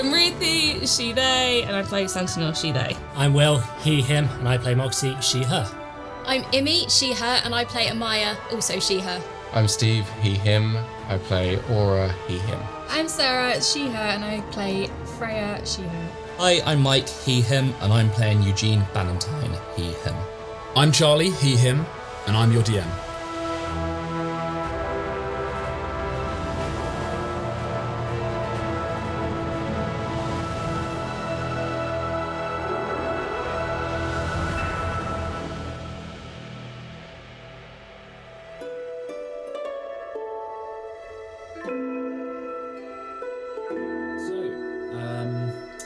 I'm Ruthie, she, they, and I play Sentinel, she, they. I'm Will, he, him, and I play Moxie, she, her. I'm Imi, she, her, and I play Amaya, also she, her. I'm Steve, he, him. I play Aura, he, him. I'm Sarah, she, her, and I play Freya, she, her. Hi, I'm Mike, he, him, and I'm playing Eugene Ballantyne, he, him. I'm Charlie, he, him, and I'm your DM.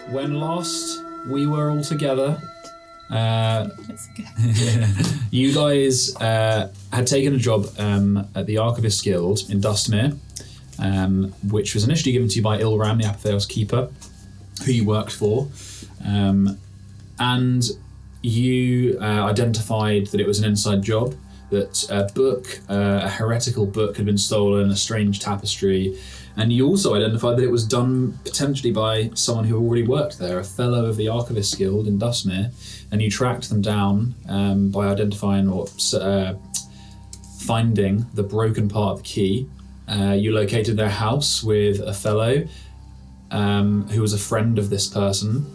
When last we were all together, you guys had taken a job at the Archivist Guild in Dustmere, which was initially given to you by Ilram, the Apotheos Keeper, who you worked for, and you identified that it was an inside job, that a heretical book had been stolen, a strange tapestry. And you also identified that it was done potentially by someone who already worked there, a fellow of the Archivist Guild in Dustmere, and you tracked them down by identifying or finding the broken part of the key. You located their house with a fellow who was a friend of this person,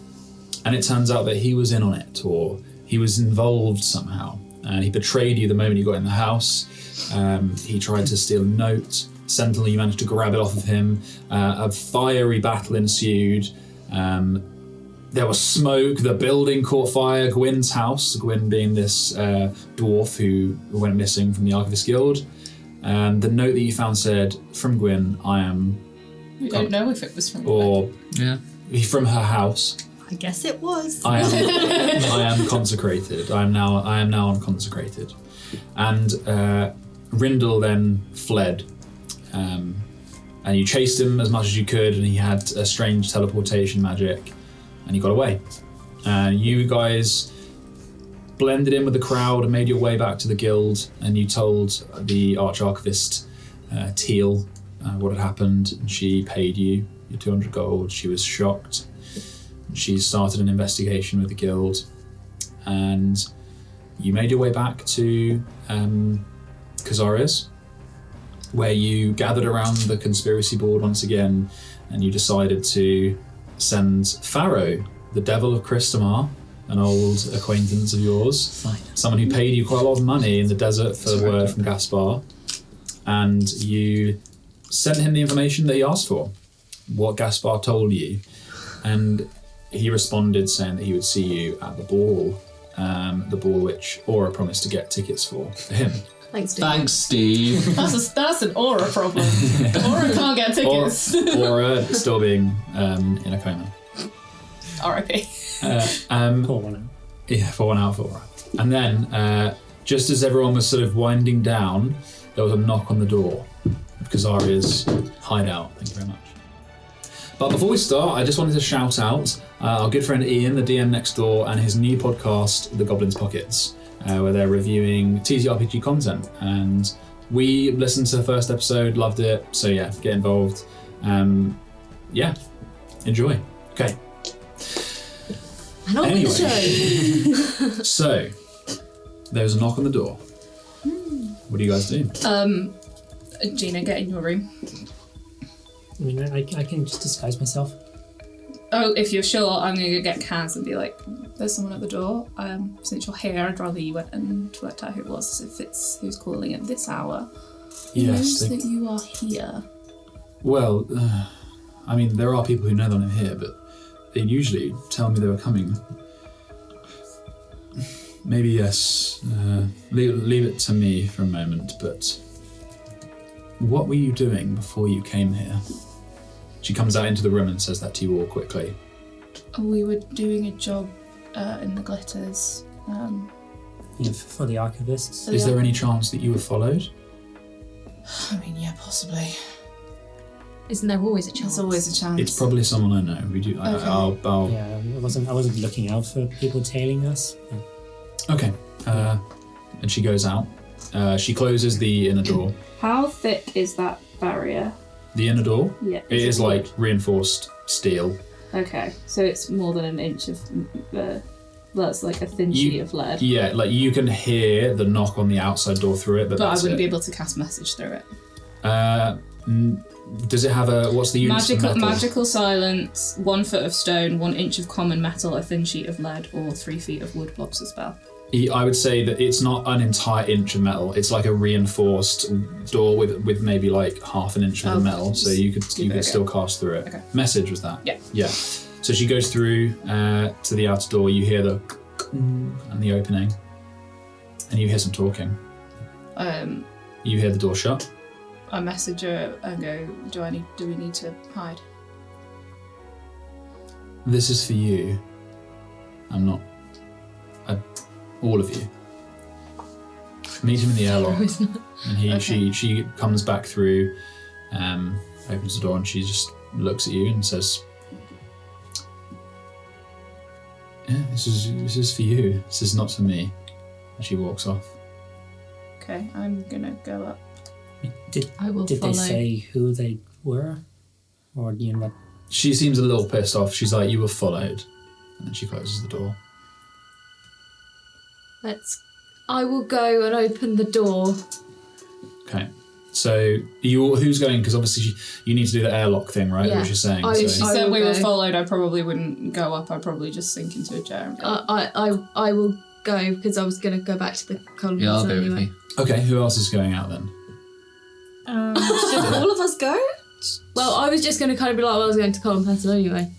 and it turns out that he was in on it, or he was involved somehow, and he betrayed you the moment you got in the house. He tried to steal a note. Sentinel, you managed to grab it off of him. A fiery battle ensued. There was smoke. The building caught fire. Gwyn's house, Gwyn being this dwarf who went missing from the Archivist Guild. The note that you found said, "From Gwyn, I am..." We don't know if it was from or from her house. I guess it was. I am consecrated. I am now unconsecrated. And Ryndell then fled. And you chased him as much as you could, and he had a strange teleportation magic, and you got away. You guys blended in with the crowd and made your way back to the guild, and you told the Archivist Teal what had happened, and she paid you your 200 gold. She was shocked. She started an investigation with the guild, and you made your way back to Caxaria, where you gathered around the conspiracy board once again, and you decided to send Pharaoh, the devil of Christamar, an old acquaintance of yours, someone who paid you quite a lot of money in the desert for the word from Gaspar, and you sent him the information that he asked for, what Gaspar told you, and he responded saying that he would see you at the ball which Aura promised to get tickets for him. Thanks, Steve. That's an Aura problem. Aura can't get tickets. Aura still being in a coma. R.I.P. Pour one out. Yeah, pour one out for Aura. And then, just as everyone was sort of winding down, there was a knock on the door of Caxaria's hideout. Thank you very much. But before we start, I just wanted to shout out our good friend Ian, the DM next door, and his new podcast, The Goblin's Pockets, where they're reviewing TTRPG content. And we listened to the first episode, loved it. So yeah, get involved. Enjoy. Okay. And on with the show. So, there's a knock on the door. What do you guys do? Gina, get in your room. I mean, I can just disguise myself. Oh, if you're sure, I'm going to get Kaz and be like, there's someone at the door. Since you're here, I'd rather you went and worked out who it was, if it's who's calling at this hour. Who knows that you are here? Well, I mean, there are people who know that I'm here, but they'd usually tell me they were coming. Maybe yes. Leave it to me for a moment, but what were you doing before you came here? She comes out into the room and says that to you all quickly. We were doing a job in the glitters. For the Archivists. Is there any chance that you were followed? I mean, yeah, possibly. Isn't there always a chance? There's always a chance. It's probably someone I know. We do. Okay. I'll Yeah, I wasn't looking out for people tailing us. Okay. And she goes out. She closes the inner door. How thick is that barrier? The inner door? Yeah. It is like reinforced steel. Okay, so it's more than an inch of. That's like a thin sheet of lead. Yeah, like you can hear the knock on the outside door through it, but I that's wouldn't it. be able to cast message through it. Does it have a? What's the units of metal? Magical silence, 1 foot of stone, 1 inch of common metal, a thin sheet of lead, or 3 feet of wood blocks the spell. I would say that it's not an entire inch of metal. It's like a reinforced door with maybe like half an inch of the metal, so you could still cast through it. Okay. Message was that? Yeah. Yeah. So she goes through to the outer door. You hear the and the opening, and you hear some talking. You hear the door shut. I message her and go, do we need to hide? This is for you. I'm not. All of you. Meet him in the airlock, and she comes back through, opens the door, and she just looks at you and says, "Yeah, this is for you. This is not for me." And she walks off. Okay, I'm gonna go up. I will Did follow. they say who they were? Or you know what? She seems a little pissed off. She's like, "You were followed," and then she closes the door. I will go and open the door. Okay. So who's going? Because obviously you need to do the airlock thing, right? Yeah. What you're saying. I She so. said will we were go. followed. I probably wouldn't go up. I'd probably just sink into a chair and go. I will go because I was going to go back to the columns Yeah, I'll go anyway. with you. Okay. Who else is going out then? Should all of us go? Well, I was just going to kind of be like, well, I was going to column pencil anyway.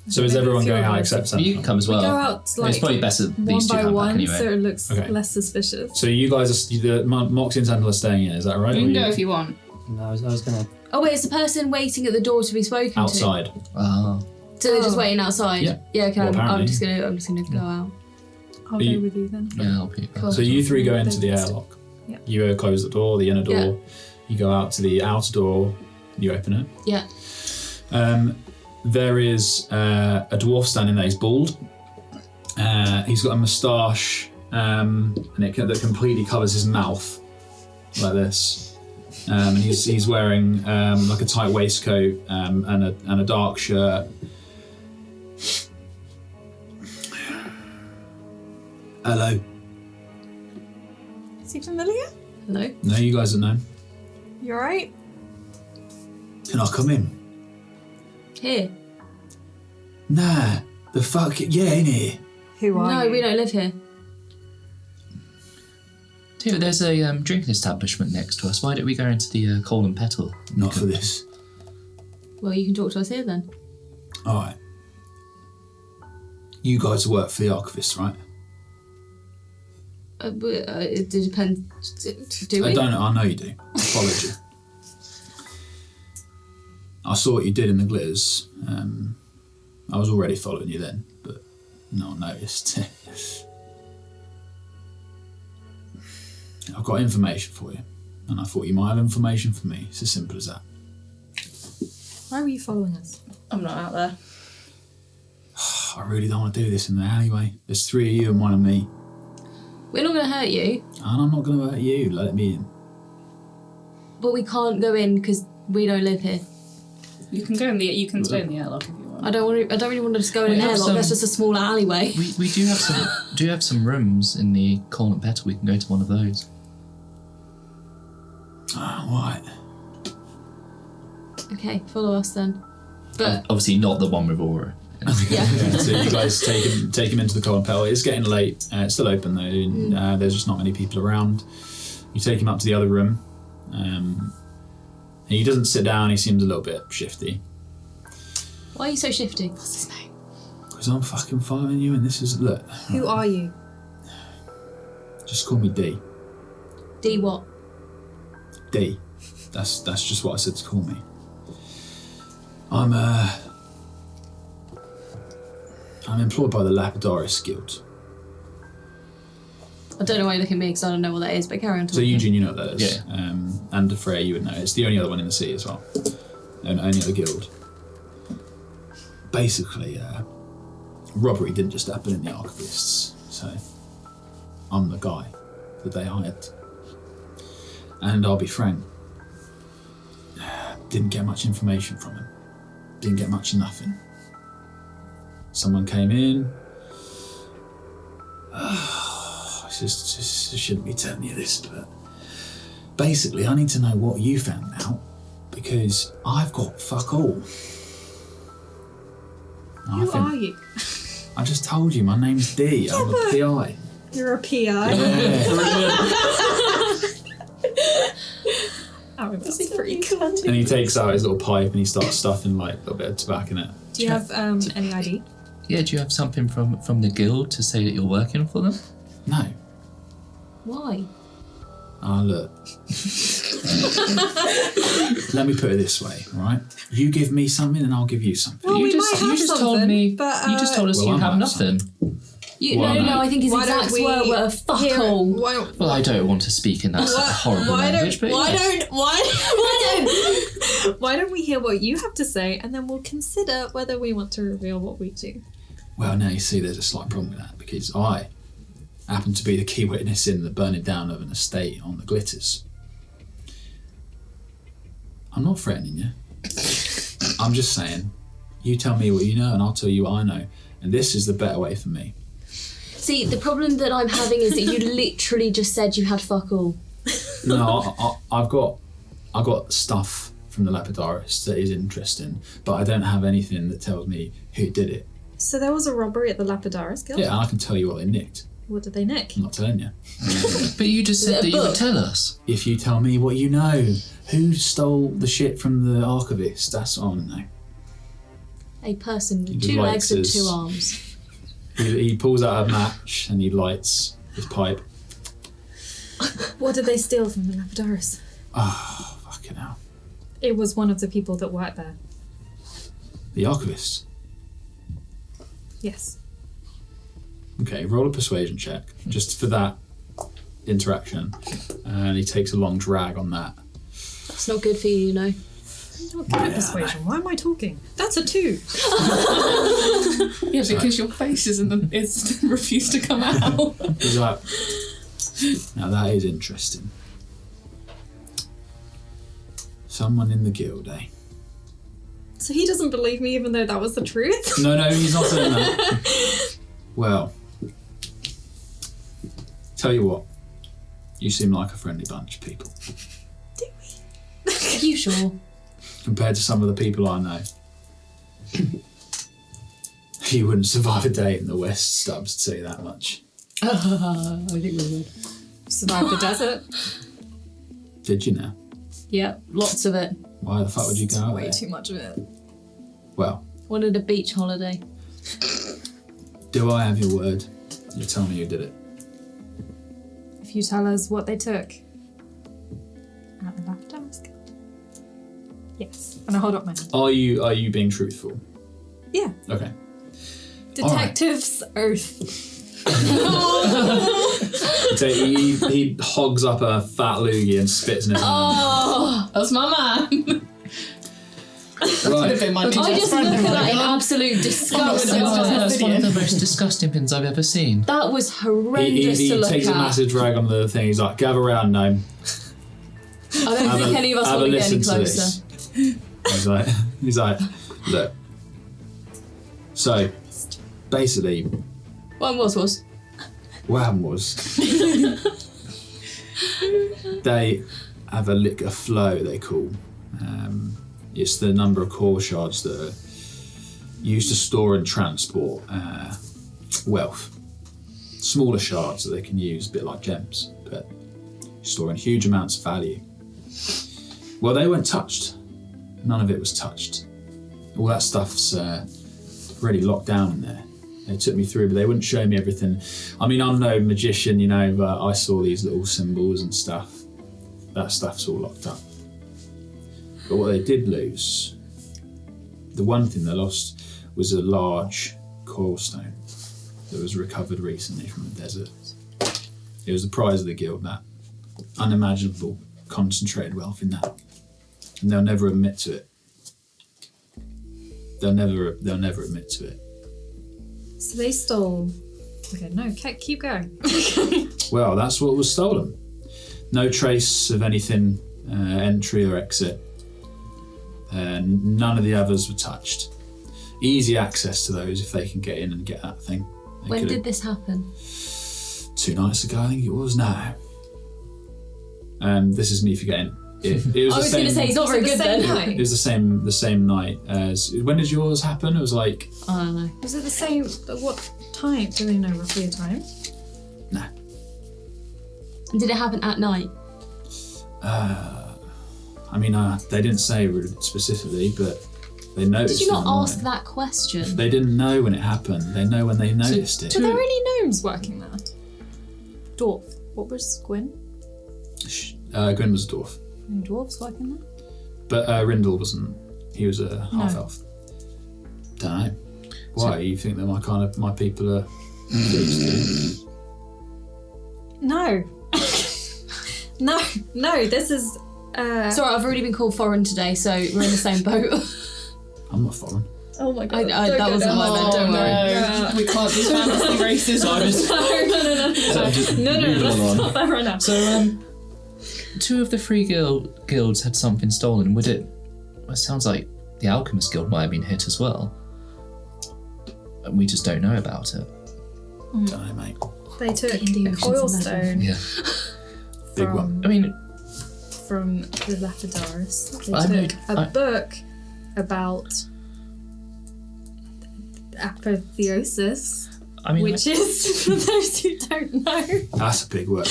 So is everyone going out except You Sentinel? can come as well. Go out like it's probably better one these two by Oh, come one, back anyway. so it looks Okay. less suspicious. So you guys the Moxie and Sentinel are staying in, is that right? You Or can go if you want. No, I was gonna. Oh wait, it's the person waiting at the door to be spoken to. outside. Oh. So they're just Oh. waiting outside. Yeah. Yeah. Okay. Well, I'm apparently. just gonna go out. I'll Are you- go with you then. Yeah, I'll be. Cool. So you three go into the airlock. Yeah. You close the door, the inner door. Yeah. You go out to the outer door. You open it. Yeah. There is a dwarf standing there. He's bald. He's got a moustache, that completely covers his mouth, like this. And he's wearing like a tight waistcoat and a dark shirt. Hello. Is he familiar? Hello. No, you guys don't know. You alright? Can I come in? Here. Nah. The fuck? Yeah, in here. Who are No, you? we don't live here. Dude, there's a drinking establishment next to us. Why don't we go into the Coal and Petal? Not for this. Well, you can talk to us here then. All right. You guys work for the Archivist, right? It depends. Do we? I don't know. I know you do. I followed you. I saw what you did in the glitters. I was already following you then, but no one noticed. I've got information for you, and I thought you might have information for me. It's as simple as that. Why were you following us? I'm not out there. I really don't want to do this in the alleyway. There's 3 of you and 1 of me, We're not going to hurt you, and I'm not going to hurt you. Let me in. but we can't go in because we don't live here. You can go in the. You can stay in the airlock if you want. I don't really want to just go in We an have airlock. some- That's just a small alleyway. We do have some rooms in the Coal and Petal. We can go to one of those. Right. Okay, follow us then. But Obviously not the one with Aura. yeah. So you guys take him into the Coal and Petal. It's getting late. It's still open though. There's just not many people around. You take him up to the other room. He doesn't sit down. He seems a little bit shifty. Why are you so shifty? What's his name? Because I'm fucking following you, and this is look. Who are you? Just call me D. D what? D. That's just what I said to call me. I'm employed by the Lapidaris Guild. I don't know why you're looking at me because I don't know what that is, but carry on So talking. Eugene, you know what that is. Yeah. And Freya, you would know. It's the only other one in the city as well. Only other guild. Basically, robbery didn't just happen in the Archivists, so I'm the guy that they hired. And I'll be frank, didn't get much information from him. Didn't get much of nothing. someone came in. I just shouldn't be telling you this, but basically I need to know what you found out because I've got fuck all. Who are you? I just told you, my name's D. I'm a PI. You're a PI. Yeah. Oh, that's pretty cool. And he takes out his little pipe and he starts stuffing like a little bit of tobacco in it. Do you have any ID? Yeah, do you have something from the guild to say that you're working for them? No. Why? Ah, look. Let me put it this way, right? You give me something and I'll give you something. Well, you we just might have told something, me. but, you just told us well, you I have might nothing. Well, no, I think his Why exact don't we were fuck hear- all. Well, I don't want to speak in that horrible language, but yes. Why don't we hear what you have to say and then we'll consider whether we want to reveal what we do. Well, now you see there's a slight problem with that because I happen to be the key witness in the burning down of an estate on the Glitters. I'm not threatening you. I'm just saying, you tell me what you know and I'll tell you what I know. And this is the better way for me. See, the problem that I'm having is that you literally just said you had fuck all. No, I've got stuff from the Lapidaris that is interesting, but I don't have anything that tells me who did it. So there was a robbery at the Lapidaris Guild? Yeah, and I can tell you what they nicked. What did they nick? I'm not telling you. But you just said that you would tell us. If you tell me what you know, who stole the shit from the Archivist, that's what I want to know. A person with He 2 legs and lights 2 his- arms. He pulls out a match and he lights his pipe. What did they steal from the Lapidaris? Oh, fucking hell. It was one of the people that worked there. The Archivist. Yes. Okay, roll a persuasion check, just for that interaction. And he takes a long drag on that. That's not good for you, you know. I'm not good at persuasion. Why am I talking? That's a 2. Yeah, because your face is refused to come out. He's like, now that is interesting. Someone in the guild, eh? So he doesn't believe me even though that was the truth? No, he's not saying that. Well, tell you what, you seem like a friendly bunch of people. Are you sure? Compared to some of the people I know. You wouldn't survive a day in the West, Stubbs, to tell you that much. I think we would. Survived the desert? Did you now? Yeah, lots of it. Why the fuck would you go out Way there? too much of it. Well, Wanted a beach holiday. do I have your word? You tell me who did it. If you tell us what they took at the Lapidaris Guild. Yes. And I hold up my hand. Are you being truthful? Yeah. Okay. Detective's oath. So he hogs up a fat loogie and spits in it. Oh, that's my man. Right. I just look at that in absolute disgust. That's one of the most disgusting things I've ever seen. That was horrendous He to look takes at. a massive drag on the thing. He's like, gather round, gnome. I don't think any of us Have a want to get any listen to closer. this. He's like, look. So, basically, One was. what happened was they have a flow, they call. It's the number of core shards that are used to store and transport wealth. Smaller shards that they can use, a bit like gems, but storing huge amounts of value. Well, they weren't touched. None of it was touched. All that stuff's already locked down in there. They took me through, but they wouldn't show me everything. I mean, I'm no magician, you know, but I saw these little symbols and stuff. That stuff's all locked up. But what they did lose, the one thing they lost was a large coil stone that was recovered recently from the desert. It was the prize of the guild, that. Unimaginable, concentrated wealth in that. And they'll never admit to it. They'll never admit to it. So they stole... Okay, no, keep going. Well, that's what was stolen. No trace of anything, entry or exit. None of the others were touched. easy access to those if they can get in and get that thing. When did this happen? 2 nights ago, I think it was now. This is me forgetting. It was I was going to say, he's not very good then. night? It was the same night as... When did yours happen? It was like... I don't know. Was it the same? What time? Do they know roughly a time? Nah. Did it happen at night? I mean, they didn't say specifically, but they noticed. Did you not in the ask morning. that question? They didn't know when it happened. They know when they noticed it. Were there any gnomes working there? Dwarf. What was Gwyn? Gwyn was a dwarf. Any dwarves working there? But Ryndell wasn't. He was a half-elf. Don't know. Why? You think that my people are thieves? No. No, this is... Sorry, I've already been called foreign today, so we're in the same boat. I'm not foreign. Oh my god. That wasn't what I meant, don't worry. No, we can't do fantasy racism. So I'm just... No, let's stop that right now. So, 2 of the 3 guilds had something stolen. It sounds like the Alchemist Guild might have been hit as well. And we just don't know about it. Don't know, mate. They took D&D a Ocean's coil 11. stone Yeah. Big one. I mean, from the Lapidaris. I They know- took a book about apotheosis, I mean, which is, for those who don't know, That's a big word.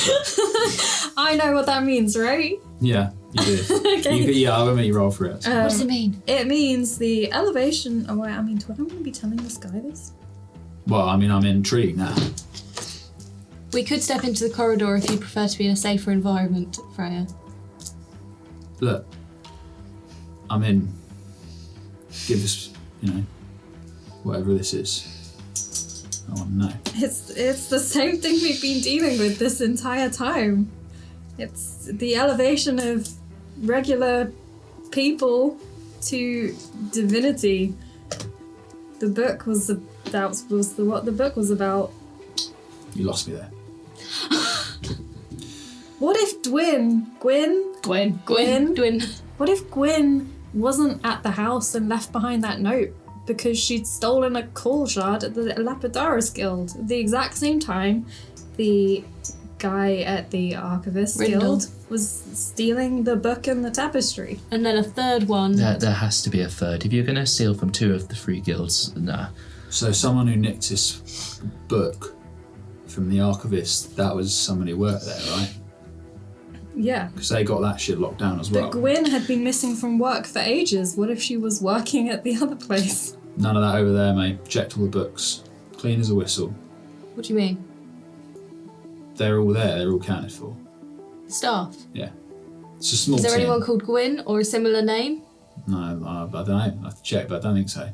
I know what that means, right? Yeah, you do. Okay. Yeah, I will make you roll for it. What does it mean? It means the elevation. Oh, wait, I mean, do I want to be telling this guy this? Well, I mean, I'm intrigued now. We could step into the corridor if you prefer to be in a safer environment, Freya. Look, I'm in. Give us, whatever this is. I want to know. It's the same thing we've been dealing with this entire time. It's the elevation of regular people to divinity. The book was what the book was about. You lost me there. What if Gwyn? What if Gwyn wasn't at the house and left behind that note because she'd stolen a call shard at the Lapidaris Guild at the exact same time the guy at the Archivist Ryndell. Guild was stealing the book and the tapestry? And then a third one. there has to be a third. If you're going to steal from 2 of the 3 guilds, nah. So someone who nicked this book from the Archivist, that was someone who worked there, right? Yeah. Because they got that shit locked down as well. But Gwyn had been missing from work for ages. What if she was working at the other place? None of that over there, mate. Checked all the books. Clean as a whistle. What do you mean? They're all there. They're all counted for. Staff. Yeah. It's a small Is there team. anyone called Gwyn or a similar name? No, I don't know. I have to check, but I don't think so.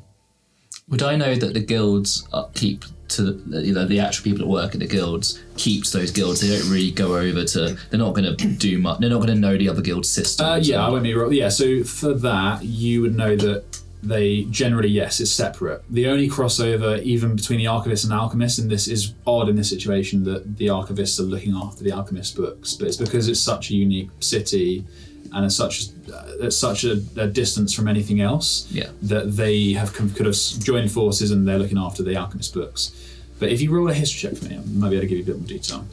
Would I know that the guilds keep to the actual people that work at the guilds keeps those guilds? They don't really go over to. They're not going to do much. They're not going to know the other guild systems. Yeah, I won't be wrong. Yeah, so for that, you would know that they generally, yes, it's separate. The only crossover, even between the Archivist and Alchemist, and this is odd in this situation that the Archivists are looking after the Alchemist books, but it's because it's such a unique city and it's such a distance from anything else that they could have joined forces and they're looking after the Alchemist books. But if you roll a history check for me, I might be able to give you a bit more detail.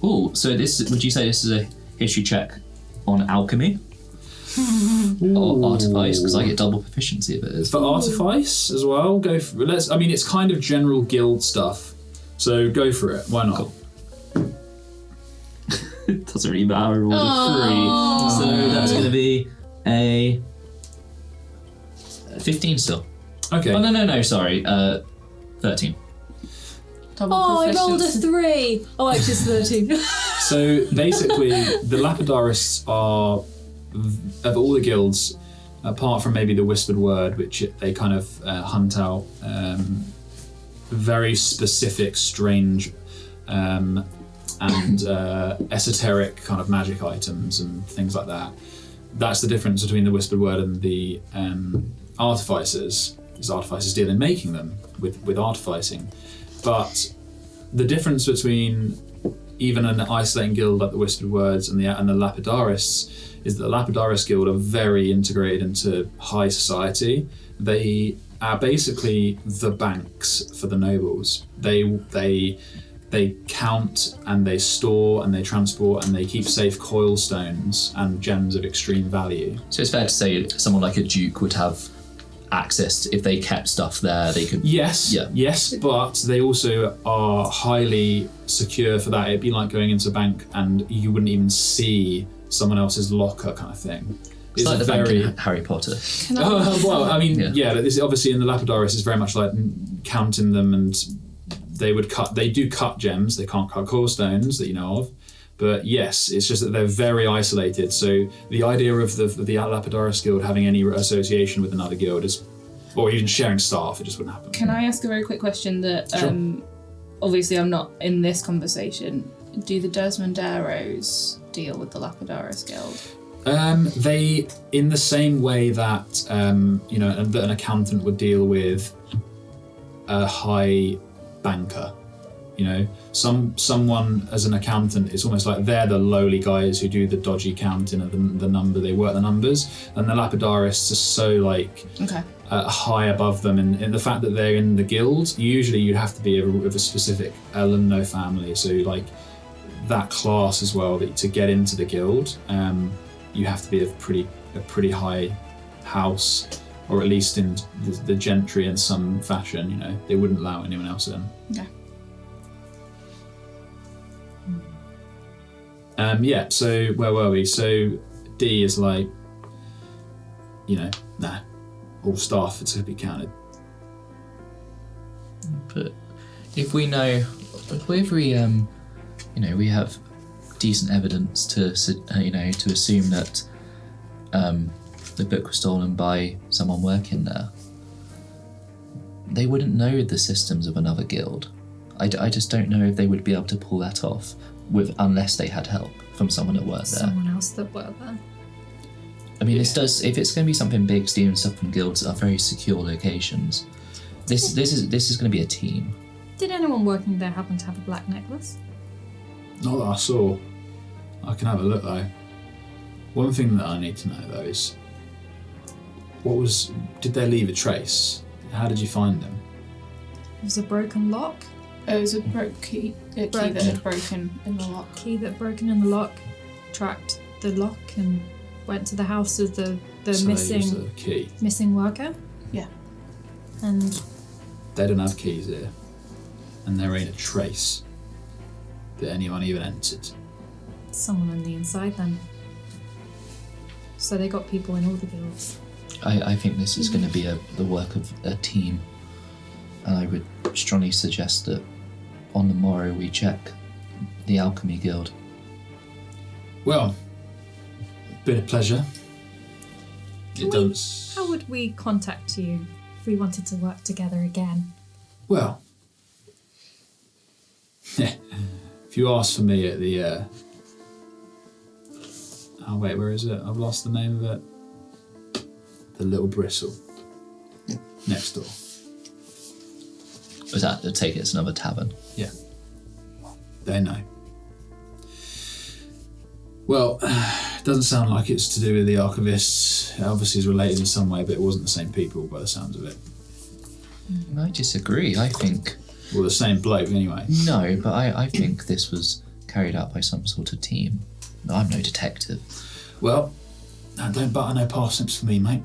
Oh, so would you say this is a history check on alchemy? Or artifice, because I get double proficiency if it is. For artifice as well, go for it. It's kind of general guild stuff, so go for it. Why not? Cool. It doesn't really matter. I rolled a 3, so that's going to be a 15 still. Okay. Oh no, sorry, 13. I rolled a 3. Oh, actually, it's 13. So basically, the Lapidarists are, of all the guilds, apart from maybe the Whispered Word, which they kind of hunt out very specific, strange, and esoteric kind of magic items and things like that. That's the difference between the Whispered Word and the artificers. Is artificers deal in making them with artificing, but the difference between even an isolating guild like the Whispered Words and the Lapidarists is that the Lapidaris Guild are very integrated into high society. They are basically the banks for the nobles. They count and they store and they transport and they keep safe coil stones and gems of extreme value. So it's fair to say someone like a duke would have access to, if they kept stuff there, they could. Yes, but they also are highly secure for that. It'd be like going into a bank and you wouldn't even see someone else's locker, kind of thing. It's like the bank in Harry Potter. Well, I mean, yeah, but this is obviously in the Lapidaris is very much like counting them, and they do cut gems. They can't cut core stones that you know of. But yes, it's just that they're very isolated. So the idea of the Lapidaris Guild having any association with another guild is, or even sharing staff, it just wouldn't happen. Can I ask a very quick question that, obviously I'm not in this conversation. Do the Desmonderos deal with the Lapidaris Guild? They, in the same way that, that an accountant would deal with a high banker. Someone as an accountant, it's almost like they're the lowly guys who do the dodgy counting of the number. They work the numbers, and the Lapidarists are so high above them. And the fact that they're in the guild, usually you'd have to be of a specific alumno family. So like that class as well. That to get into the guild, you have to be a pretty high house, or at least in the gentry in some fashion. They wouldn't allow anyone else in. Okay. So where were we? So D is like, nah, all staff are to be counted. But if we know, if we have decent evidence to assume that the book was stolen by someone working there, they wouldn't know the systems of another guild. I just don't know if they would be able to pull that off unless they had help from someone that worked there. Someone else that worked there. I mean, if it's going to be something big, stealing stuff from guilds that are very secure locations, this is going to be a team. Did anyone working there happen to have a black necklace? Not that I saw. I can have a look though. One thing that I need to know though is, did they leave a trace? How did you find them? It was a broken lock. It was a key that had broken in the lock. Key that broken in the lock, tracked the lock and went to the house of the missing worker. Yeah. And they don't have keys here, and there ain't a trace that anyone even entered. Someone on the inside then. So they got people in all the guilds. I think this is going to be the work of a team, and I would strongly suggest that on the morrow we check the Alchemy Guild. Well, been a pleasure. How would we contact you if we wanted to work together again? Well, if you ask for me at the oh wait, where is it? I've lost the name of it. The Little Bristle. Next door. Was that, I take it, it's another tavern? Yeah. They know. Well, it doesn't sound like it's to do with the Archivists. It obviously is related in some way, but it wasn't the same people by the sounds of it. I disagree. I think... Well, the same bloke anyway. No, but I think this was carried out by some sort of team. I'm no detective. Well, don't butter no parsnips for me, mate.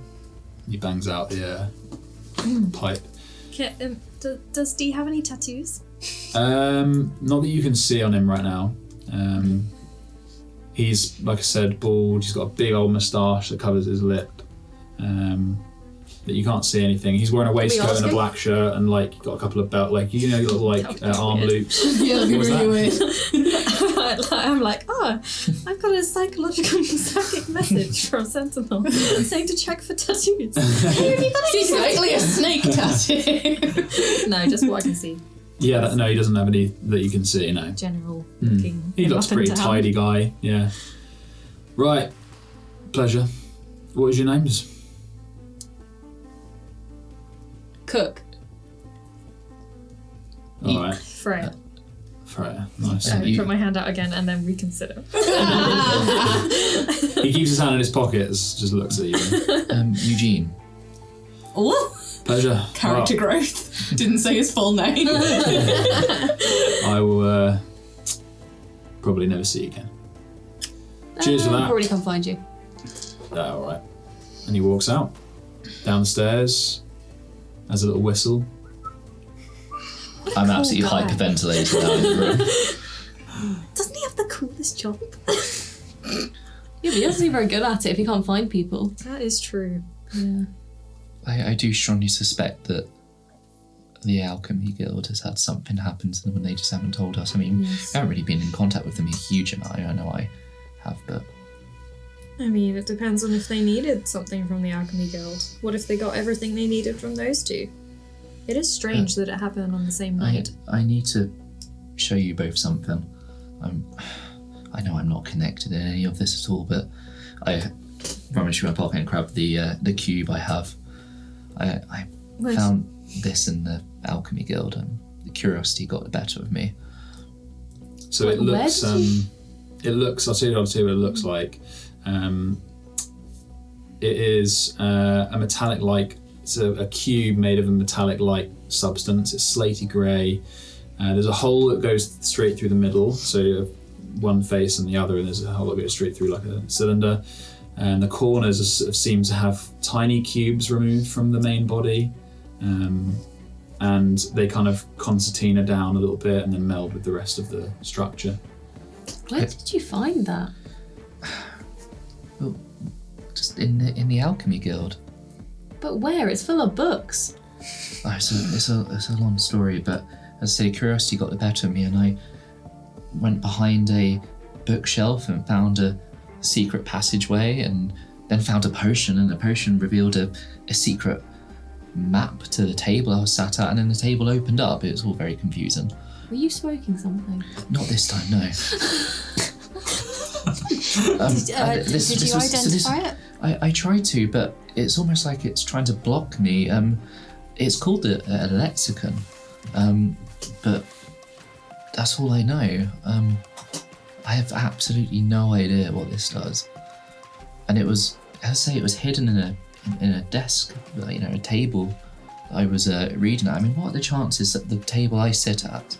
He bangs out the pipe. Does Dee have any tattoos? Not that you can see on him right now. He's, like I said, bald. He's got a big old moustache that covers his lip. That you can't see anything. He's wearing a waistcoat and a black shirt, and got a couple of arm loops. Yeah, that'd be really weird. I'm like, I've got a psychological psychic message from Sentinel saying to check for tattoos. Hey, have you got any exactly a snake tattoo? No, just what I can see. Yeah, no, he doesn't have any that you can see, no. General looking. He looks pretty tidy guy, yeah. Right, pleasure. What is your names? Cook. All right. Freya. Freya, nice. Put my hand out again and then reconsider. He keeps his hand in his pocket, just looks at you. Eugene. Oh? Pleasure. Character growth. Didn't say his full name. I will probably never see you again. Cheers for that. I'll probably come find you. All right. And he walks out downstairs, has a little whistle. I'm absolutely hyperventilating now in the room. Doesn't he have the coolest job? Yeah, but he doesn't seem very good at it if he can't find people. That is true. Yeah. I do strongly suspect that the Alchemy Guild has had something happen to them and they just haven't told us. I mean, we haven't really been in contact with them a huge amount. I know I have, but... I mean, it depends on if they needed something from the Alchemy Guild. What if they got everything they needed from those two? It is strange that it happened on the same night. I need to show you both something. I know I'm not connected in any of this at all, but I rummaged through my pocket and grabbed the cube I have. I found this in the Alchemy Guild, and the curiosity got the better of me. So it looks. I'll tell you what it looks like. It is a metallic-like. It's a cube made of a metallic-like substance. It's slaty grey. There's a hole that goes straight through the middle, so you have one face and the other, and there's a hole that goes straight through like a cylinder. And the corners seem to have tiny cubes removed from the main body, and they kind of concertina down a little bit and then meld with the rest of the structure. Where did you find that? Well, just in the Alchemy Guild. But where? It's full of books. Oh, it's a long story, but as I say, curiosity got the better of me, and I went behind a bookshelf and found a secret passageway, and then found a potion, and the potion revealed a secret map to the table I was sat at, and then the table opened up. It was all very confusing. Were you smoking something? Not this time, no. Did you identify it? I tried to, but it's almost like it's trying to block me. It's called a lexicon, but that's all I know. I have absolutely no idea what this does. And it was, as I say, it was hidden in a desk, a table that I was reading at. I mean, what are the chances that the table I sit at,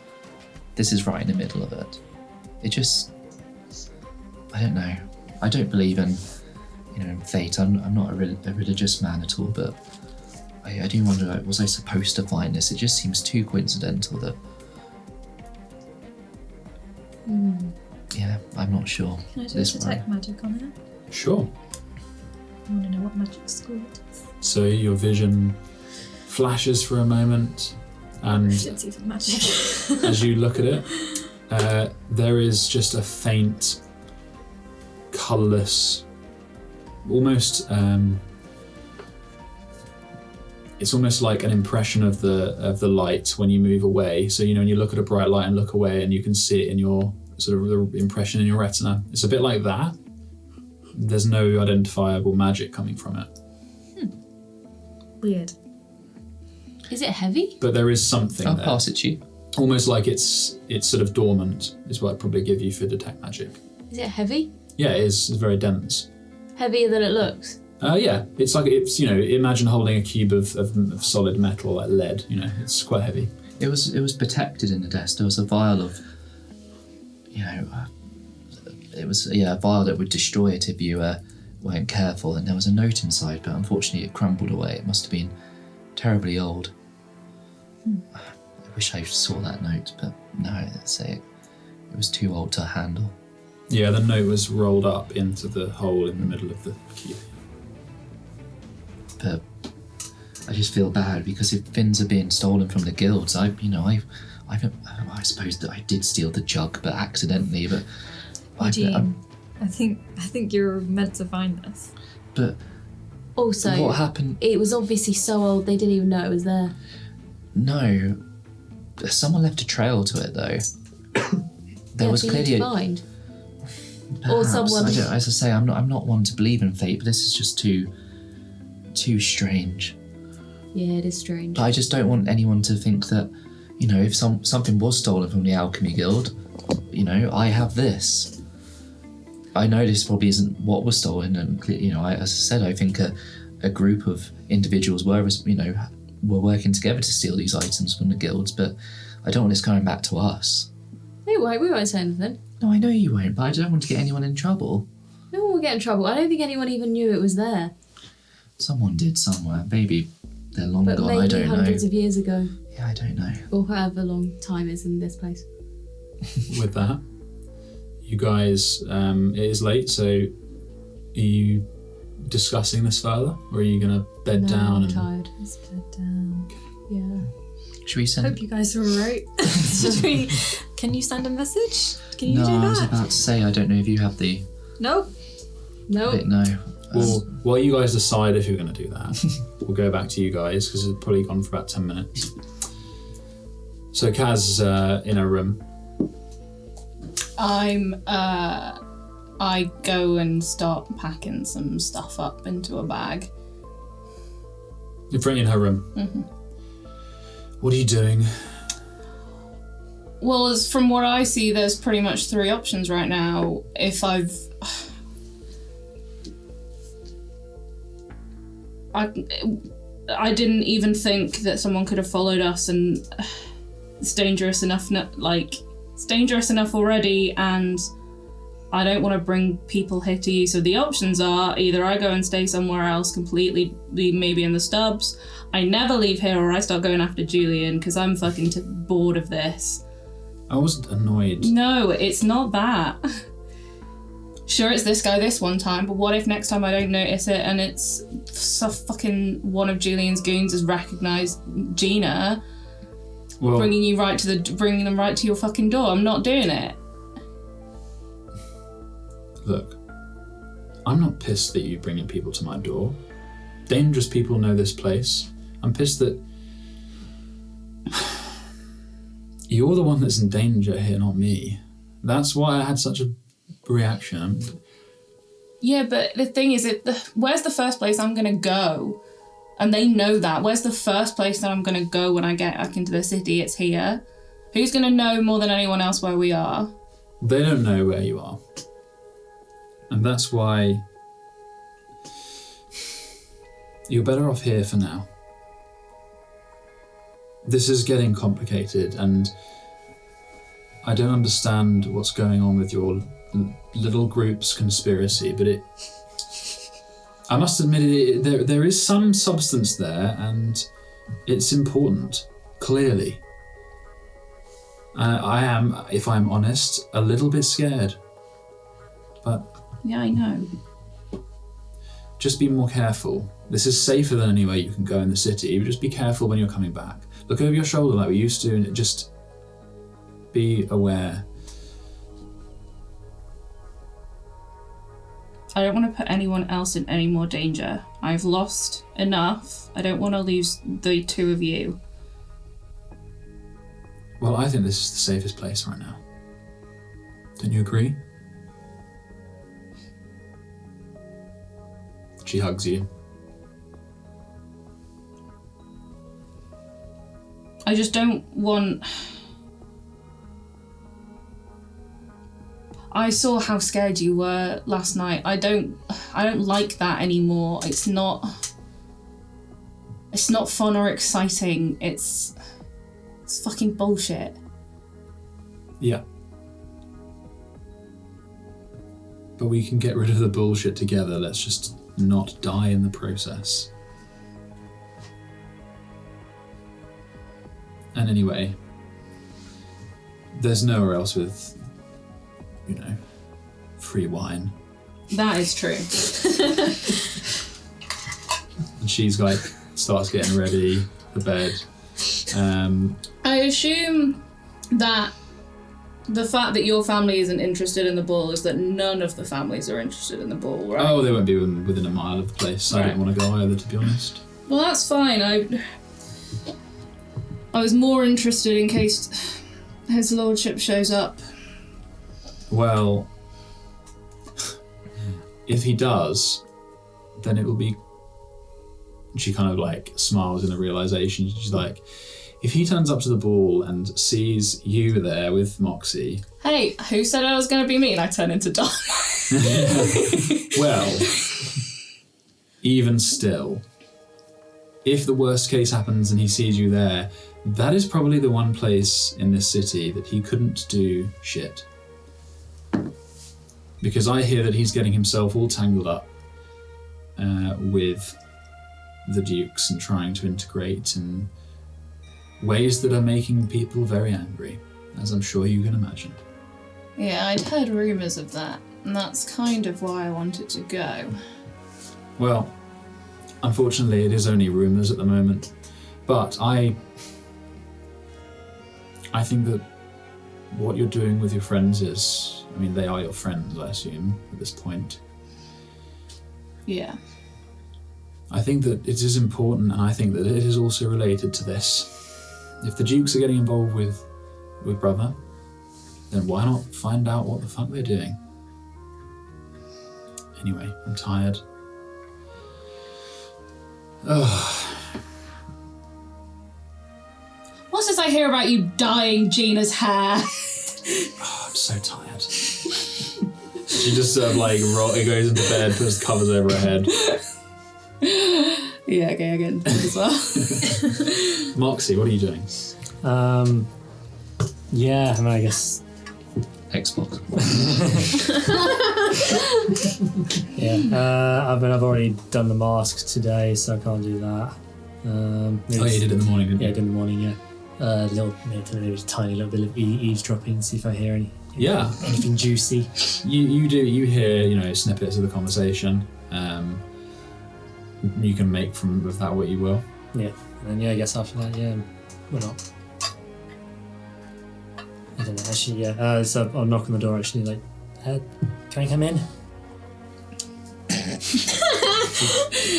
this is right in the middle of it? It just, I don't know. I don't believe in, fate. I'm not a religious man at all, but I do wonder, was I supposed to find this? It just seems too coincidental that... Yeah, I'm not sure. Can I do a detect magic on it? Sure. I want to know what magic school it is. So your vision flashes for a moment, and It's even magic. as you look at it, there is just a faint, colourless, almost. It's almost like an impression of the light when you move away. So when you look at a bright light and look away, and you can see it in your sort of the impression in your retina. It's a bit like that. There's no identifiable magic coming from it. Weird. Is it heavy? But there is something I'll there. pass it to you. Almost like it's sort of dormant, is what I'd probably give you for detect magic. Is it heavy? Yeah, it is. It's very dense. Heavier than it looks? Yeah, it's like, imagine holding a cube of solid metal, like lead, it's quite heavy. It was protected in the desk. There was a vial of, it was a vial that would destroy it if you weren't careful, and there was a note inside, but unfortunately it crumbled away. It must have been terribly old. I wish I saw that note, but no, it was too old to handle. Yeah, the note was rolled up into the hole in the middle of the cube. But I just feel bad because if things are being stolen from the guilds, I suppose that I did steal the jug, but accidentally. But Eugene, I think you're meant to find this. But Also, what happened? It was obviously so old they didn't even know it was there. No, someone left a trail to it though. There was clearly find. Perhaps. Or someone. As I say, I'm not one to believe in fate, but this is just too strange. Yeah, it is strange. But I just don't want anyone to think that, if something was stolen from the Alchemy Guild, I have this. I know this probably isn't what was stolen, and as I said, I think a group of individuals were, we're working together to steal these items from the guilds, but I don't want this coming back to us. We won't say anything. No, I know you won't, but I don't want to get anyone in trouble. No one will get in trouble. I don't think anyone even knew it was there. Someone did somewhere. Maybe they're long But gone, maybe I don't know. hundreds of years ago. Yeah, I don't know. Or however long time is in this place. With that, you guys, it is late, so are you discussing this further, or are you going to bed down? I'm tired. Let's bed down. Yeah. Should we send... Hope you guys are alright. Can you send a message? Can you No, do that? I was about to say, I don't know if you have the Nope. bit, no. Well, while you guys decide if you're going to do that, we'll go back to you guys, because it's probably gone for about 10 minutes. So Kaz in her room. I go and start packing some stuff up into a bag. You're in her room. Mm-hmm. What are you doing? Well, as from what I see, there's pretty much 3 options right now. If I didn't even think that someone could have followed us, and it's dangerous enough. It's dangerous enough already, and I don't want to bring people here to you. So the options are either I go and stay somewhere else completely, maybe in the stubs. I never leave here, or I start going after Julian because I'm fucking bored of this. I wasn't annoyed. No, it's not that. Sure, it's this guy this one time, but what if next time I don't notice it and it's so fucking one of Julian's goons has recognised Gina, bringing them right to your fucking door? I'm not doing it. Look, I'm not pissed that you're bringing people to my door. Dangerous people know this place. I'm pissed that you're the one that's in danger here, not me. That's why I had such a reaction. Yeah, but the thing is, where's the first place I'm going to go? And they know that. Where's the first place that I'm going to go when I get back into the city? It's here. Who's going to know more than anyone else where we are? They don't know where you are. And that's why you're better off here for now. This is getting complicated, and I don't understand what's going on with your little group's conspiracy, but I must admit there is some substance there, and it's important, clearly. I am, if I'm honest, a little bit scared. But yeah, I know. Just be more careful. This is safer than anywhere you can go in the city, but just be careful when you're coming back. Look over your shoulder like we used to, and just be aware. I don't want to put anyone else in any more danger. I've lost enough. I don't want to lose the 2 of you. Well, I think this is the safest place right now. Don't you agree? She hugs you. I just don't want... I saw how scared you were last night. I don't like that anymore. It's not fun or exciting. It's fucking bullshit. Yeah. But we can get rid of the bullshit together. Let's just not die in the process. And anyway, there's nowhere else with, free wine. That is true. And she's starts getting ready for bed. I assume that the fact that your family isn't interested in the ball is that none of the families are interested in the ball, right? Oh, they won't be within a mile of the place. Right. I don't want to go either, to be honest. Well, that's fine. I was more interested in case his lordship shows up. Well, if he does, then it will be... She kind of smiles in the realization. She's like, if he turns up to the ball and sees you there with Moxie... Hey, who said I was going to be me? And I turn into Don. Well, even still, if the worst case happens and he sees you there, that is probably the one place in this city that he couldn't do shit. Because I hear that he's getting himself all tangled up with the dukes and trying to integrate in ways that are making people very angry, as I'm sure you can imagine. Yeah, I'd heard rumours of that, and that's kind of why I wanted to go. Well, unfortunately, it is only rumours at the moment, but I think that what you're doing with your friends is, I mean, they are your friends, I assume, at this point. Yeah. I think that it is important, and I think that it is also related to this. If the dukes are getting involved with brother, then why not find out what the fuck they're doing? Anyway, I'm tired. Ugh. What's this I hear about you dyeing Gina's hair? Oh, I'm so tired. She just goes into bed, puts covers over her head. Yeah, okay, I get into bed as well. Moxie, what are you doing? Yeah, I mean, I guess. Xbox. Yeah, I've already done the mask today, so I can't do that. You did it in the morning, didn't you? Yeah, I did in the morning, yeah. A tiny little bit of eavesdropping, see if I hear anything juicy. You hear, snippets of the conversation. You can make with that what you will. Yeah, and then I guess after that, we're not. I don't know, actually, yeah. So I'll knock on the door, actually, like, can I come in?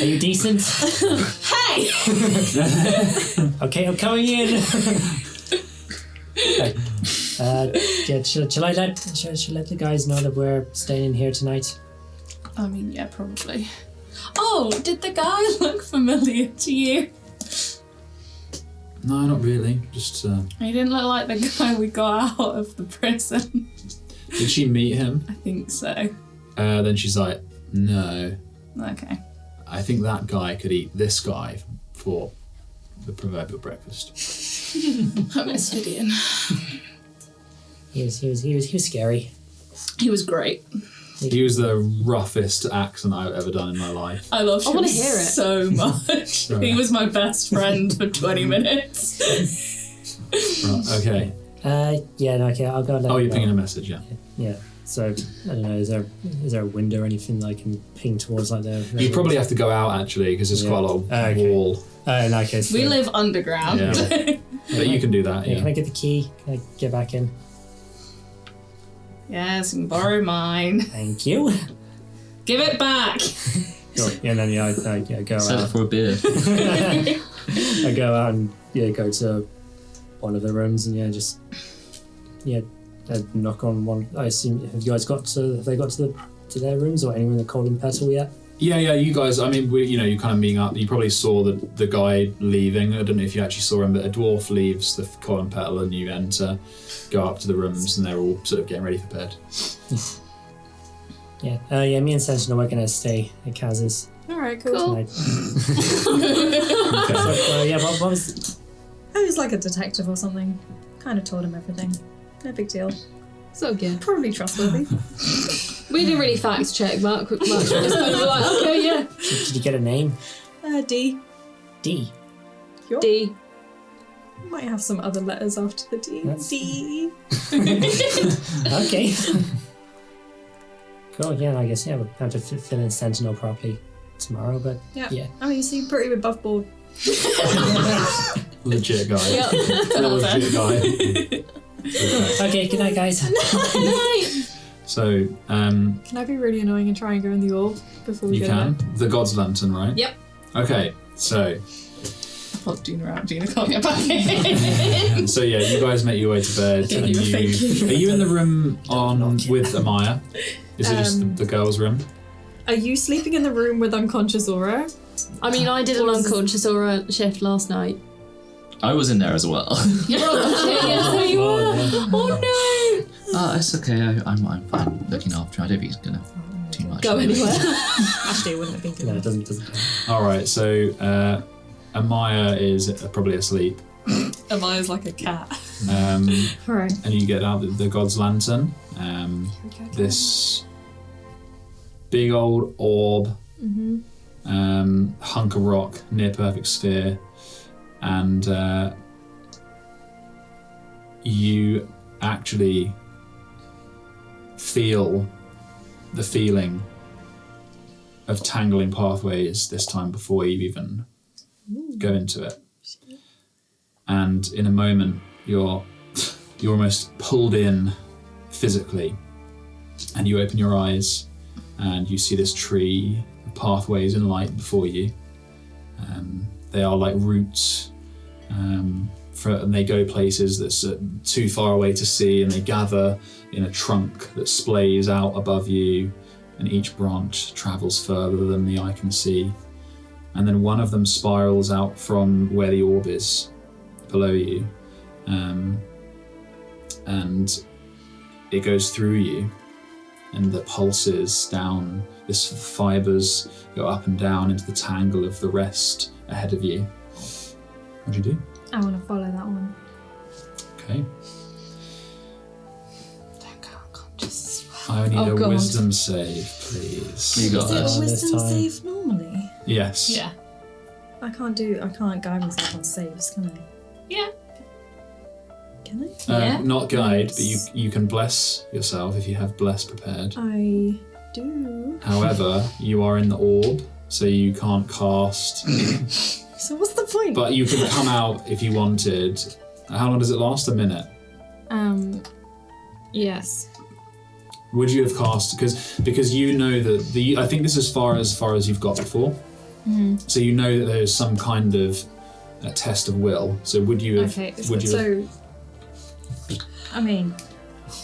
Are you decent? Hey! Okay, I'm coming in. Shall I let the guys know that we're staying in here tonight? I mean, yeah, probably. Oh, did the guy look familiar to you? No, not really. Just. He didn't look like the guy we got out of the prison. Did she meet him? I think so. Then she's like, no. Okay. I think that guy could eat this guy for the proverbial breakfast. I miss Gideon. He was scary. He was great. He was the roughest accent I've ever done in my life. I loved him wanna hear it. so much. Right. He was my best friend for 20 minutes. Right, okay. Okay, I'll go. Oh, you're pinging a message, yeah. Yeah. So I don't know. Is there a window or anything that I can ping towards like there? You probably have to go out actually because there's quite a lot of wall. In that case, We live underground. Yeah. But you can do that. Yeah. Can I get the key? Can I get back in? Yes, you can borrow mine. Thank you. Give it back. Cool. Yeah, and then I go Sell it out. for a beer. I go out and go to one of the rooms and knock on one. I assume have they got to their rooms or anyone in the cold and petal yet? Yeah. You guys. I mean, you're kind of meeting up. You probably saw the guy leaving. I don't know if you actually saw him, but a dwarf leaves the column petal and you enter, go up to the rooms, and they're all sort of getting ready for bed. Yeah. Me and Sentinel are gonna stay at Kaz's Alright, cool. tonight. Okay. What was? I was like a detective or something. Kind of told him everything. No big deal. So good. Probably trustworthy. We didn't really fact check much. We just kind of were like, okay, yeah. Did you get a name? D. D. Your? D. Might have some other letters after the D. That's- D. Okay. Cool. Yeah. I guess we'll have to fill in Sentinel properly tomorrow. But yeah. I mean, you seem pretty with buff board. Legit guy. Yep. Legit guy. Okay. Good night, guys. So, Can I be really annoying and try and go in the orb before we you go to can. bed? The God's Lantern, right? Yep. Okay, so Pop Gina out. Gina can't get back in. so yeah, you guys make your way to bed. Thank And you, thank you. are you in the room with Amaya? Is it just the girls' room? Are you sleeping in the room with unconscious aura? I mean, I did an unconscious aura shift last night. I was in there as well. Yeah, there you Oh, were. yeah. Oh It's okay. I'm fine looking after him. I don't think he's gonna too much. no! Go anywhere. Actually, it wouldn't have been good. No, it doesn't. All right, so Amaya is probably asleep. Amaya's like a cat. Right. And you get out the god's lantern. This big old orb, hunk of rock, near perfect sphere, and you actually feel the feeling of tangling pathways this time before you even go into it. And in a moment, you're almost pulled in physically, and you open your eyes and you see this tree, pathways and light before you. They are like roots, and they go places that's too far away to see, and they gather in a trunk that splays out above you, and each branch travels further than the eye can see. And then one of them spirals out from where the orb is, below you, and it goes through you, and the pulses down, this fibers go up and down into the tangle of the rest ahead of you. What do you do? I want to follow that one. Okay. Don't go unconscious. I need a God. wisdom save, please. You got Is it this. a wisdom time. save normally? Yes. Yeah. I can't guide myself on saves, can I? Yeah. Can I? Yeah. Not guide, but you can bless yourself if you have bless prepared. I do. However, you are in the orb, so you can't cast. So what's the point? But you can come out if you wanted. How long does it last? A minute. Yes. Would you have cast because you know that I think this is as far as you've got before. Mm-hmm. So you know that there's some kind of a test of will. So would you have? Okay. Would you? So, I mean,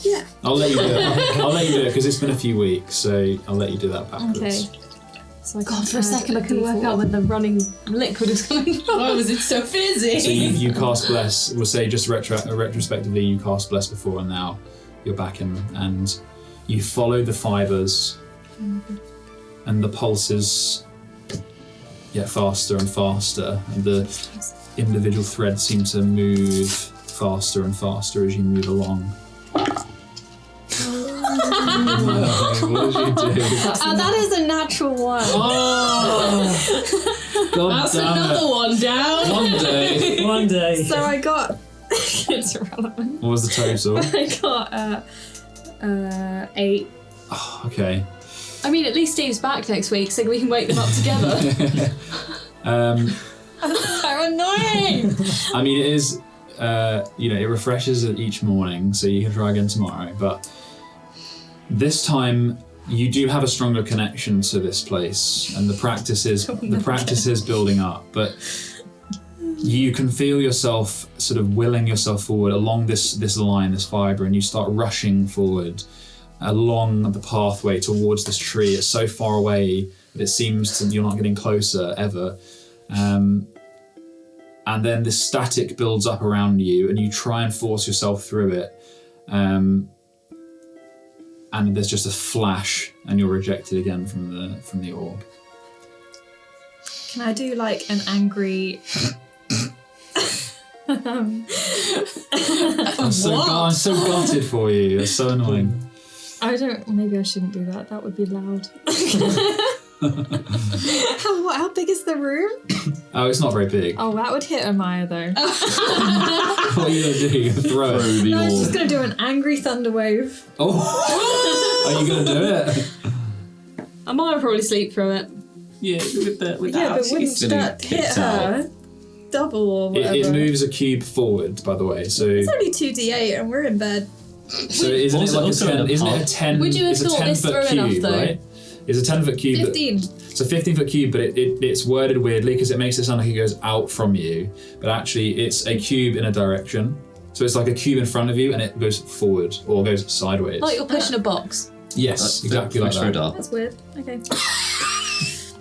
yeah. I'll let you do it. I'll let you do it because it's been a few weeks. So I'll let you do that backwards. Okay. So I God, for a second I couldn't work out where the running liquid was coming from. Why was it so fizzy? So you cast bless. We'll say just retrospectively you cast bless before, and now you're back in, and you follow the fibers, and the pulses get faster and faster, and the individual threads seem to move faster and faster as you move along. What did you do? that is a natural one. Oh! God That's damn another it. one down. One day. So I got. It's irrelevant. What was the total? I got 8. Oh, okay. I mean, at least Steve's back next week, so we can wake them up together. So annoying. I mean, it is, it refreshes it each morning, so you can try again tomorrow. But this time, you do have a stronger connection to this place, and the practice is building up. But you can feel yourself sort of willing yourself forward along this line, this fibre, and you start rushing forward along the pathway towards this tree. It's so far away that it seems you're not getting closer ever. And then this static builds up around you, and you try and force yourself through it. And there's just a flash, and you're rejected again from the orb. Can I do like an angry? I'm so gutted for you. It's so annoying. I don't. Maybe I shouldn't do that. That would be loud. How big is the room? Oh, it's not very big. Oh, that would hit Amaya though. What are you gonna do? You're gonna throw it? the I was just orb. gonna do an angry thunder wave. Oh, are you gonna do it? I might probably sleep through it. Yeah, with Yeah, but wouldn't that hit her? Double or whatever. It moves a cube forward, by the way. So It's only 2d8 and we're in bed. isn't it Also- like also a 10? in the Isn't it a park. 10? Would you have it's a thought 10 this foot through cube, enough, though? right? It's a 10 foot cube. 15. It's a 15 foot cube, but it's worded weirdly because it makes it sound like it goes out from you, but actually it's a cube in a direction. So it's like a cube in front of you, and it goes forward or goes sideways. Like you're pushing a box. Yes, exactly like that. That's weird. Okay.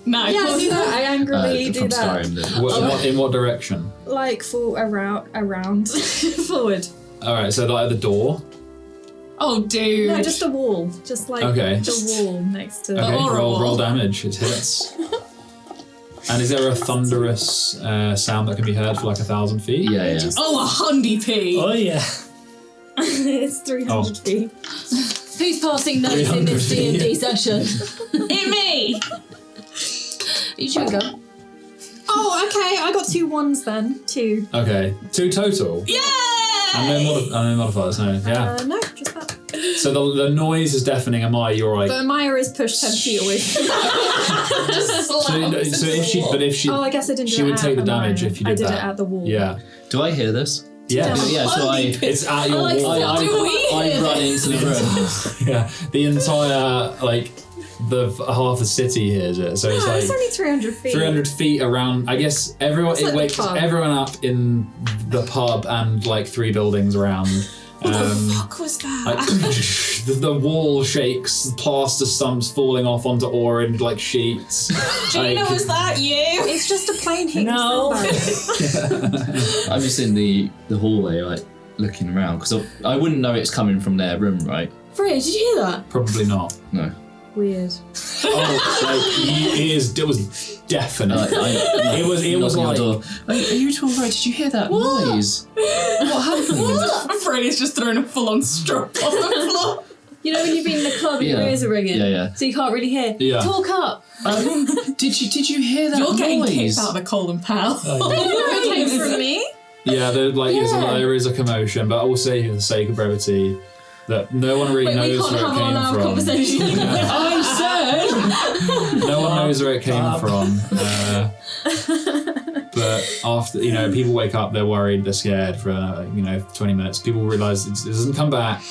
Nice. Yeah, I do that. I angrily do From that. Skyrim. In what direction? Like for around forward. All right, so like at the door. Oh, dude. No, just a wall. Just like Okay. the wall next to. Okay, or a roll wall. damage. It hits. And is there a thunderous sound that can be heard for like 1,000 feet? Yeah. Oh, 100 p. Oh yeah. It's 300 feet. Who's passing notes in this 300 D&D session? It me. You should go. Oh, okay. I got 2 1s then. 2. Okay, 2 total. Yay! And then modifiers, no. Yeah. No, just that. So the noise is deafening. Amaya, you're like. But Maya is pushed 10 feet away. So if she, Oh, I guess I didn't do she it would at take the Maya. damage if you did I did that. it at the wall. Yeah. Do I hear this? Yeah. Yeah, so It's at your like wall. I run into the room. Yeah. The entire the half the city hears it. So it's No, like it's only 300 feet. 300 feet around. I guess everyone It's like it the wakes pub. everyone up in the pub and like 3 buildings around. What the fuck was that? Like, the wall shakes, plaster stumps falling off onto orange like sheets. Gina, was that you? It's just a plane hitting No. somebody. I'm just in the hallway, like looking around because I wouldn't know it's coming from their room, right? Freya, did you hear that? Probably not. No. Weird. It was definite. It was knocking on like. the door. Are you two alright? Did you hear that noise? What happened? Freya's just thrown a full-on strop on the floor. You know when you've been in the club and your Yeah. ears are ringing? Yeah. So you can't really hear? Yeah. Talk up. Did you hear that You're getting noise? kicked out of the Colin Pal. It came from me. Yeah, there is a commotion, but I will say for the sake of brevity that no one really Wait, we knows can't where have it our came loud from. conversation. I said. No one knows where it came from. But after, people wake up, they're worried, they're scared for 20 minutes. People realise it doesn't come back.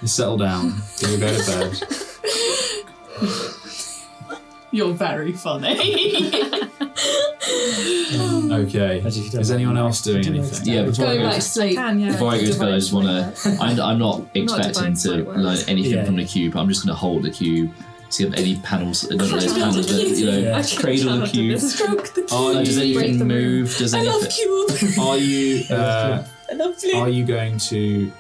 They settle down. People go to bed. You're very funny. Okay. Is anyone else doing anything? Yeah, before I Going go back to sleep. Before I go to bed, I just want to. I'm not expecting divine to sight works. learn anything Yeah. from the cube. I'm just going to hold the cube, see if any panels. I don't know those panels, but Yeah. cradle the cube. Stroke the Are Does you, anything the room. move? Does I love anything? Cube. are you I love Flute. are you going to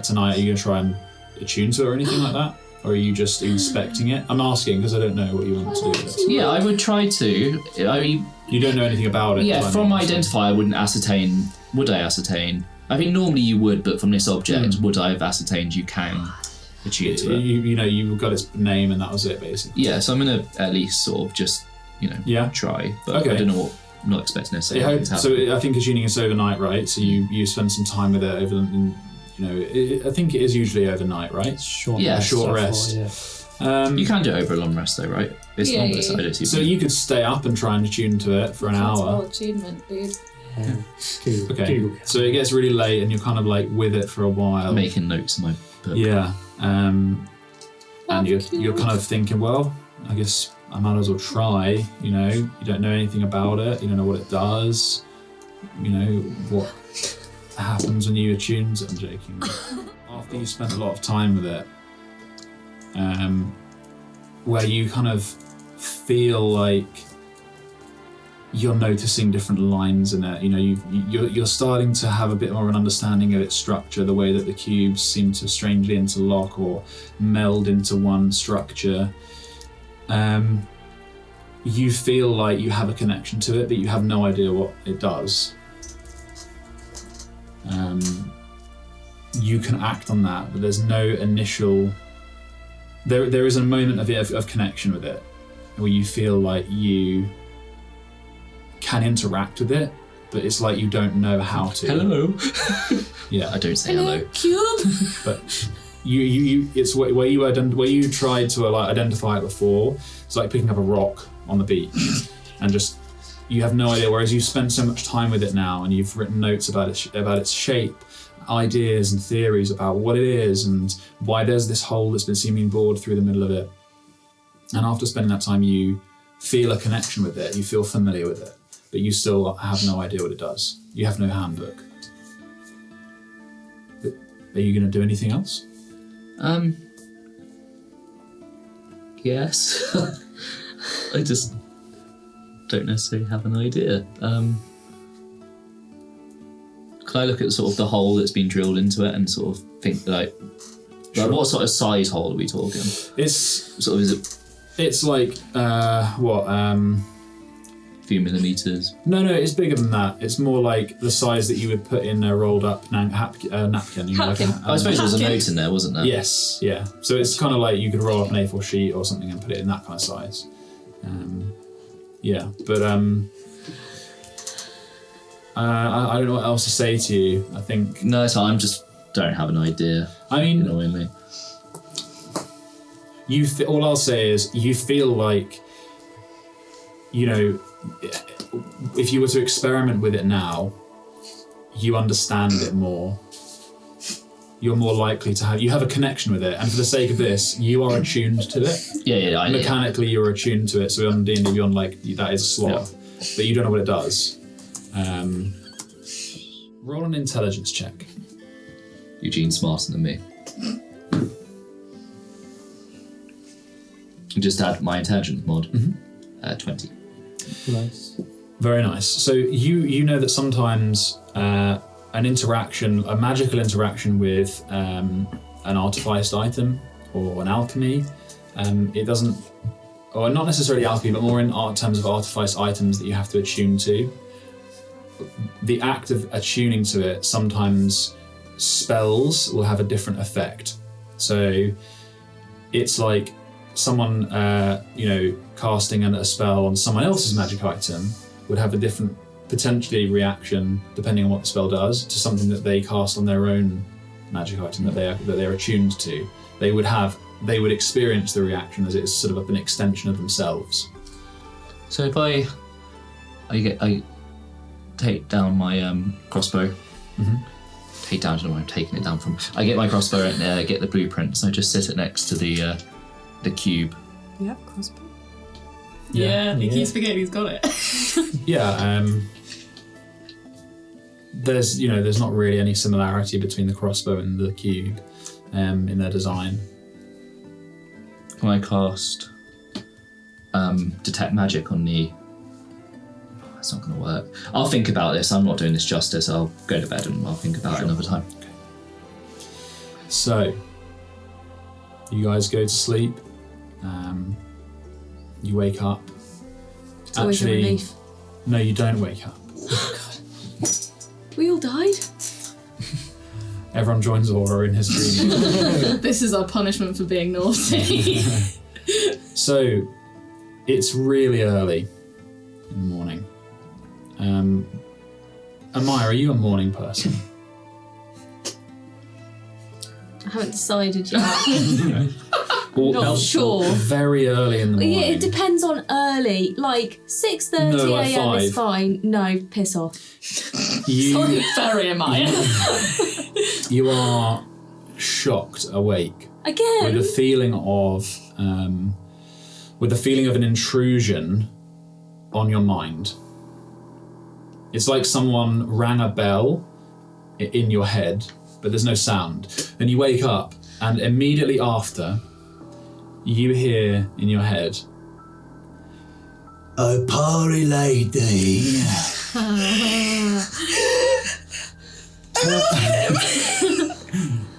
tonight? Are you going to try and attune to it or anything like that, or are you just inspecting it? I'm asking because I don't know what you want to do with it. Yeah, I would try to. I mean, You don't know anything about it. yeah, so I from mean, identify, I wouldn't ascertain. Would I ascertain? I think normally you would, but from this object, would I have ascertained you can attune to it? You got its name and that was it basically. Yeah, so I'm gonna at least sort of just Yeah. try, but Okay. I don't know what. I'm not expecting necessarily. I anything hope, to happen. so I think attuning is overnight, right? So you spend some time with it over the. I think it is usually overnight, right? Short Yeah, rest, short I rest. thought, You can do it over a long rest though, right? It's Yeah, longer, yeah, so I don't see. So you could stay up and try and attune to it for an hour. achievement, dude. yeah. Google, Okay. Google. So it gets really late and you're kind of like with it for a while. making notes in my book. Yeah. And you're kind of thinking, well, I guess I might as well try. You don't know anything about it. You don't know what it does. What happens when you attune to it. I'm joking. After you spent a lot of time with it, where you kind of feel like you're noticing different lines in it. You're starting to have a bit more of an understanding of its structure, the way that the cubes seem to strangely interlock or meld into one structure. You feel like you have a connection to it, but you have no idea what it does. You can act on that, but there's no initial. There is a moment of connection with it, where you feel like you can interact with it, but it's like you don't know how to. Hello. Yeah, I don't say hello. Cube. but it's where you tried to identify it before. It's like picking up a rock on the beach, and just you have no idea. Whereas you've spent so much time with it now, and you've written notes about its shape, ideas and theories about what it is and why there's this hole that's been seemingly bored through the middle of it. And after spending that time, you feel a connection with it. You feel familiar with it, but you still have no idea what it does. You have no handbook. But are you going to do anything else? Yes. I just don't necessarily have an idea. Can I look at sort of the hole that's been drilled into it and sort of think like what sort of size hole are we talking? It's Sort of is it? It's like few millimeters. No, it's bigger than that. It's more like the size that you would put in a rolled up napkin. You know, like I suppose there was a note in there, wasn't there? Yes, yeah. So it's kind of like you could roll up an A4 sheet or something and put it in that kind of size. But I don't know what else to say to you. I think No, so I'm just don't have an idea. I mean, annoyingly, all I'll say is you feel like, you know, if you were to experiment with it now, you understand it more. You're more likely to have a connection with it, and for the sake of this, you are attuned to it. Yeah. Mechanically, you're attuned to it. So on D&D Beyond, like that is a slot, but you don't know what it does. Roll an intelligence check. Eugene's smarter than me. Just add my intelligence mod. 20. Nice. Very nice. So you know that sometimes a magical interaction with an artificed item or an alchemy, it doesn't, or not necessarily alchemy, but more in terms of artificed items that you have to attune to. The act of attuning to it, sometimes spells will have a different effect. So it's like someone, casting a spell on someone else's magic item would have a different, potentially, reaction depending on what the spell does to something that they cast on their own magic item that they're attuned to. They would experience the reaction as it's sort of an extension of themselves. So if I take down my crossbow. Take down, I don't know where I'm taking it down from. I get my crossbow and get the blueprint, so I just sit it next to the cube. You have a crossbow? Yeah, he keeps forgetting he's got it. There's not really any similarity between the crossbow and the cube in their design. Can I cast detect magic on the... That's not going to work. I'll think about this. I'm not doing this justice. I'll go to bed and I'll think about it another time. Okay. So, you guys go to sleep. You wake up. It's always a relief. No, you don't wake up. Oh, God. We all died? Everyone joins Aura in his dream. This is our punishment for being naughty. So, it's really early in the morning. Amaya, are you a morning person? I haven't decided yet. Well, Not sure. Very early in the morning. Yeah, it depends on early. Like 6:30 No, like a.m. is 5. fine. No, piss off. You, Very am I. you are shocked awake Again? with a feeling of an intrusion on your mind. It's like someone rang a bell in your head, but there's no sound. Then you wake up, and immediately after, you hear in your head, "Oh, party lady.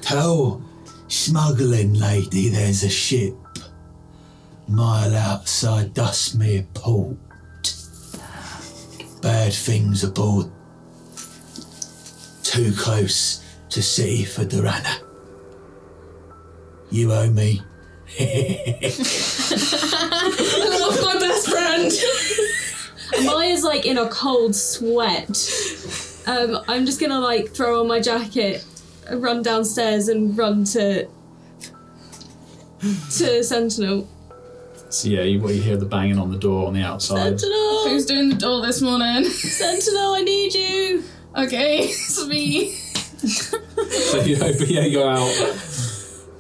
Tell smuggling lady there's a ship mile outside Dustmere port. Bad things aboard. Too close to city for Durana. You owe me." I love my best friend. Maya's like in a cold sweat. I'm just gonna like throw on my jacket, run downstairs and run to Sentinel. so yeah, you hear the banging on the door on the outside. Sentinel! Who's doing the door this morning? Sentinel, I need you! Okay, it's me. So you go out.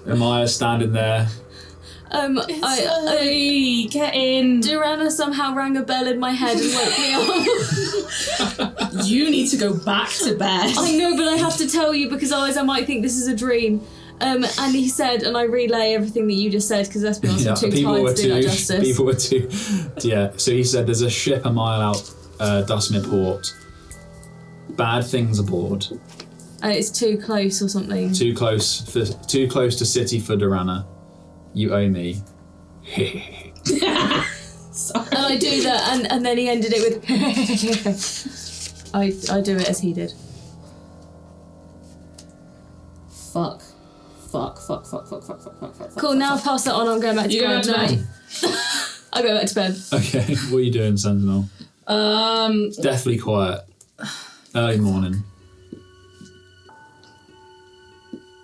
Amaya's standing there. Hey, get in. Durana somehow rang a bell in my head and woke me up. You need to go back to bed. I know, but I have to tell you because otherwise I might think this is a dream. And he said, and I relay everything that you just said because let's be honest, I'm too tired to do that justice. People were too. Yeah, so he said there's a ship a mile out Dustmere port. Bad things aboard. And it's too close or something. Too close to city for Durana. You owe me. And I I do that, and then he ended it with. I do it as he did. Fuck. Cool. Now I've passed that on. I'm going back to You bed. go back to bed. I'll go back to bed. Okay, what are you doing, Sentinel? Deathly quiet. Early morning.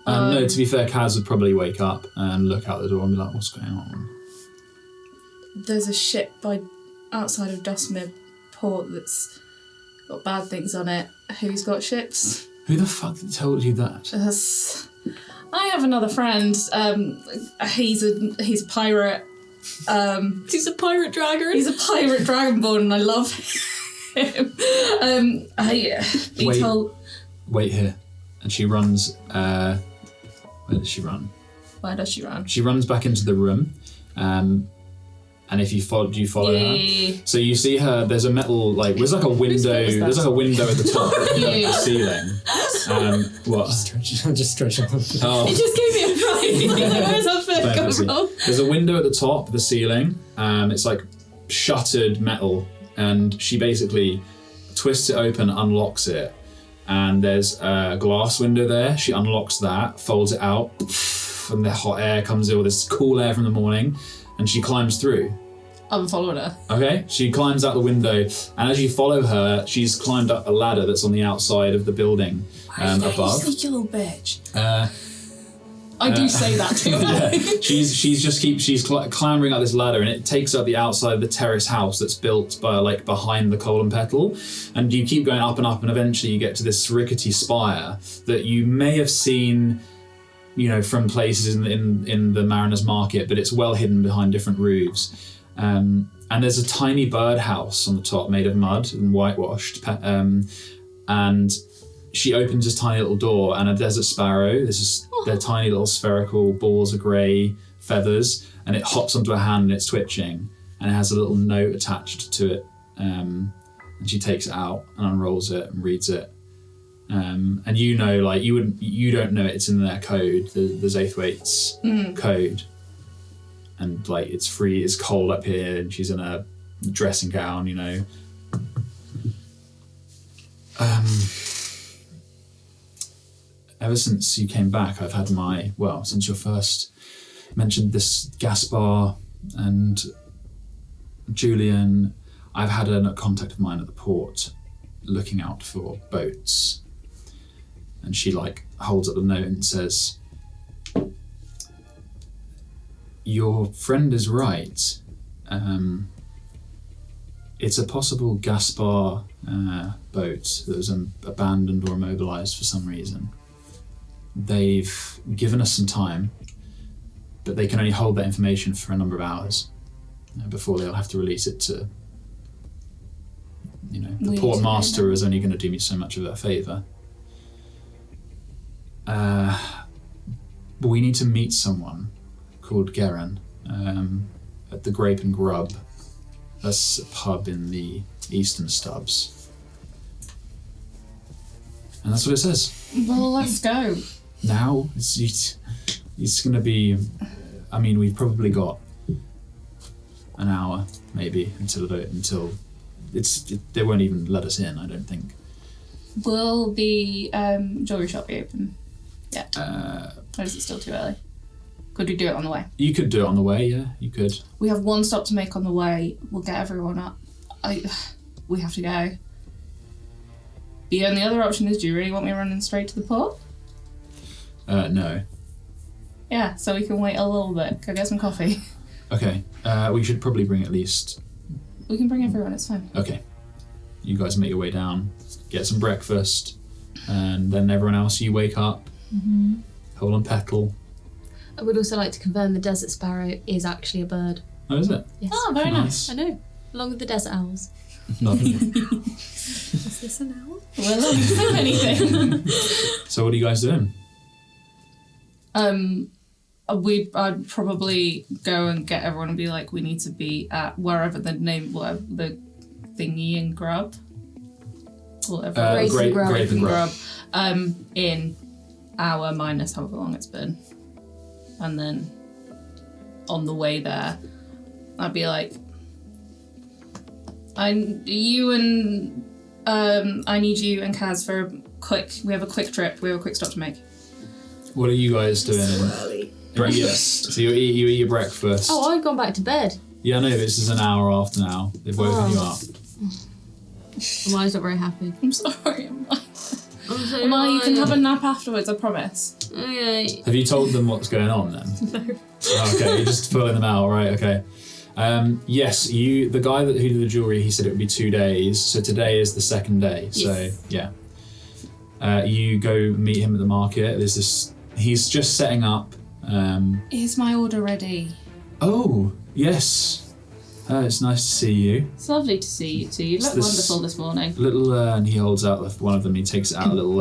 No, to be fair, Kaz would probably wake up and look out the door and be like, what's going on? There's a ship outside of Dustmere port that's got bad things on it. Who's got ships? Who the fuck told you that? I have another friend. He's a pirate. He's a pirate dragon. He's a pirate dragonborn, and I love him. Wait here. And she runs. Where does she run? Where does she run? She runs back into the room. And if you follow her. So you see her. There's a metal there's like a window. There's like a window at the top of the ceiling. What? Just stretching. Oh. It just gave me a fright. Where's our foot come from? There's a window at the top of the ceiling. It's like shuttered metal, and she basically twists it open, unlocks it, and there's a glass window there. She unlocks that, folds it out, and the hot air comes in, with this cool air from the morning, and she climbs through. I'm following her. Okay, she climbs out the window, and as you follow her, she's climbed up a ladder that's on the outside of the building above. You sneaky little bitch. I do say that to her. Yeah, she's clambering up this ladder, and it takes up the outside of the terrace house that's built by behind the Coal and Petal, and you keep going up, and eventually you get to this rickety spire that you may have seen, from places in the Mariners Market, but it's well hidden behind different roofs. And there's a tiny birdhouse on the top made of mud and whitewashed, and she opens this tiny little door, and a desert sparrow, they're tiny little spherical balls of grey feathers, and it hops onto her hand and it's twitching, and it has a little note attached to it, and she takes it out and unrolls it and reads it, and you don't know it's in their code, the Zaithwaite's code, and it's cold up here, and she's in a dressing gown, Ever since you came back, I've had since you first mentioned this Gaspar and Julian, I've had a contact of mine at the port looking out for boats. And she holds up the note and says, your friend is right. It's a possible Gaspar boat that was abandoned or immobilized for some reason. They've given us some time, but they can only hold that information for a number of hours before they'll have to release it to, the port master is only going to do me so much of a favour. We need to meet someone called Garen at the Grape and Grub. That's a pub in the Eastern Stubs. And that's what it says. Well, let's go. Now, it's going to be... we've probably got an hour, maybe, until they won't even let us in, I don't think. Will the jewellery shop be open yet? Or is it still too early? Could we do it on the way? You could do it on the way, yeah, you could. We have one stop to make on the way. We'll get everyone up. We have to go. The only other option is, do you really want me running straight to the port? No. Yeah, so we can wait a little bit. Go get some coffee. Okay, we should probably bring at least... We can bring everyone, it's fine. Okay. You guys make your way down, get some breakfast, and then everyone else, you wake up, Coal and Petal. I would also like to confirm the desert sparrow is actually a bird. Oh, is it? Yes. Oh, very nice. I know. Along with the desert owls. Lovely. Is this an owl? We're not doing anything. So what are you guys doing? I'd probably go and get everyone and be like, we need to be at wherever the thingy and grub. Whatever. Grape and Grub. In hour minus however long it's been. And then on the way there, I'd be like, I need you and Kaz we have a quick trip. We have a quick stop to make. What are you guys doing? Breakfast. So you eat your breakfast. Oh, I've gone back to bed. Yeah, I know, this is an hour after now. They've woken you up. Amaya's not very happy. I'm sorry, Amaya. So Amaya, you can have a nap afterwards, I promise. Okay. Have you told them what's going on then? No. Okay, you're just pulling them out, right? Okay. Yes, the guy who did the jewelry, he said it would be 2 days. So today is the second day. Yes. So yeah, you go meet him at the market. He's just setting up. Is my order ready? Oh yes. It's nice to see you. It's lovely to see you too. You look wonderful this morning. Little, and he holds out one of them. He takes out a little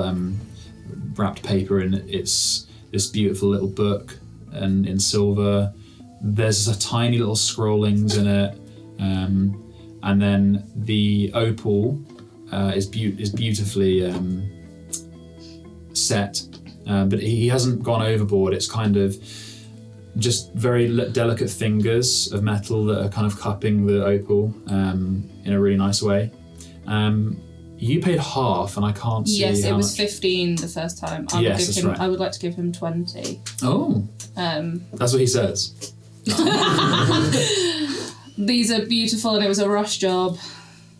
wrapped paper, and it's this beautiful little book, and in silver. There's a tiny little scrollings in it, and then the opal is beautifully set, but he hasn't gone overboard. It's kind of just very delicate fingers of metal that are kind of cupping the opal in a really nice way. You paid half, and I can't see. Yes, how it was much. 15 the first time. Right. I would like to give him 20. Oh, that's what he says. These are beautiful, and it was a rush job.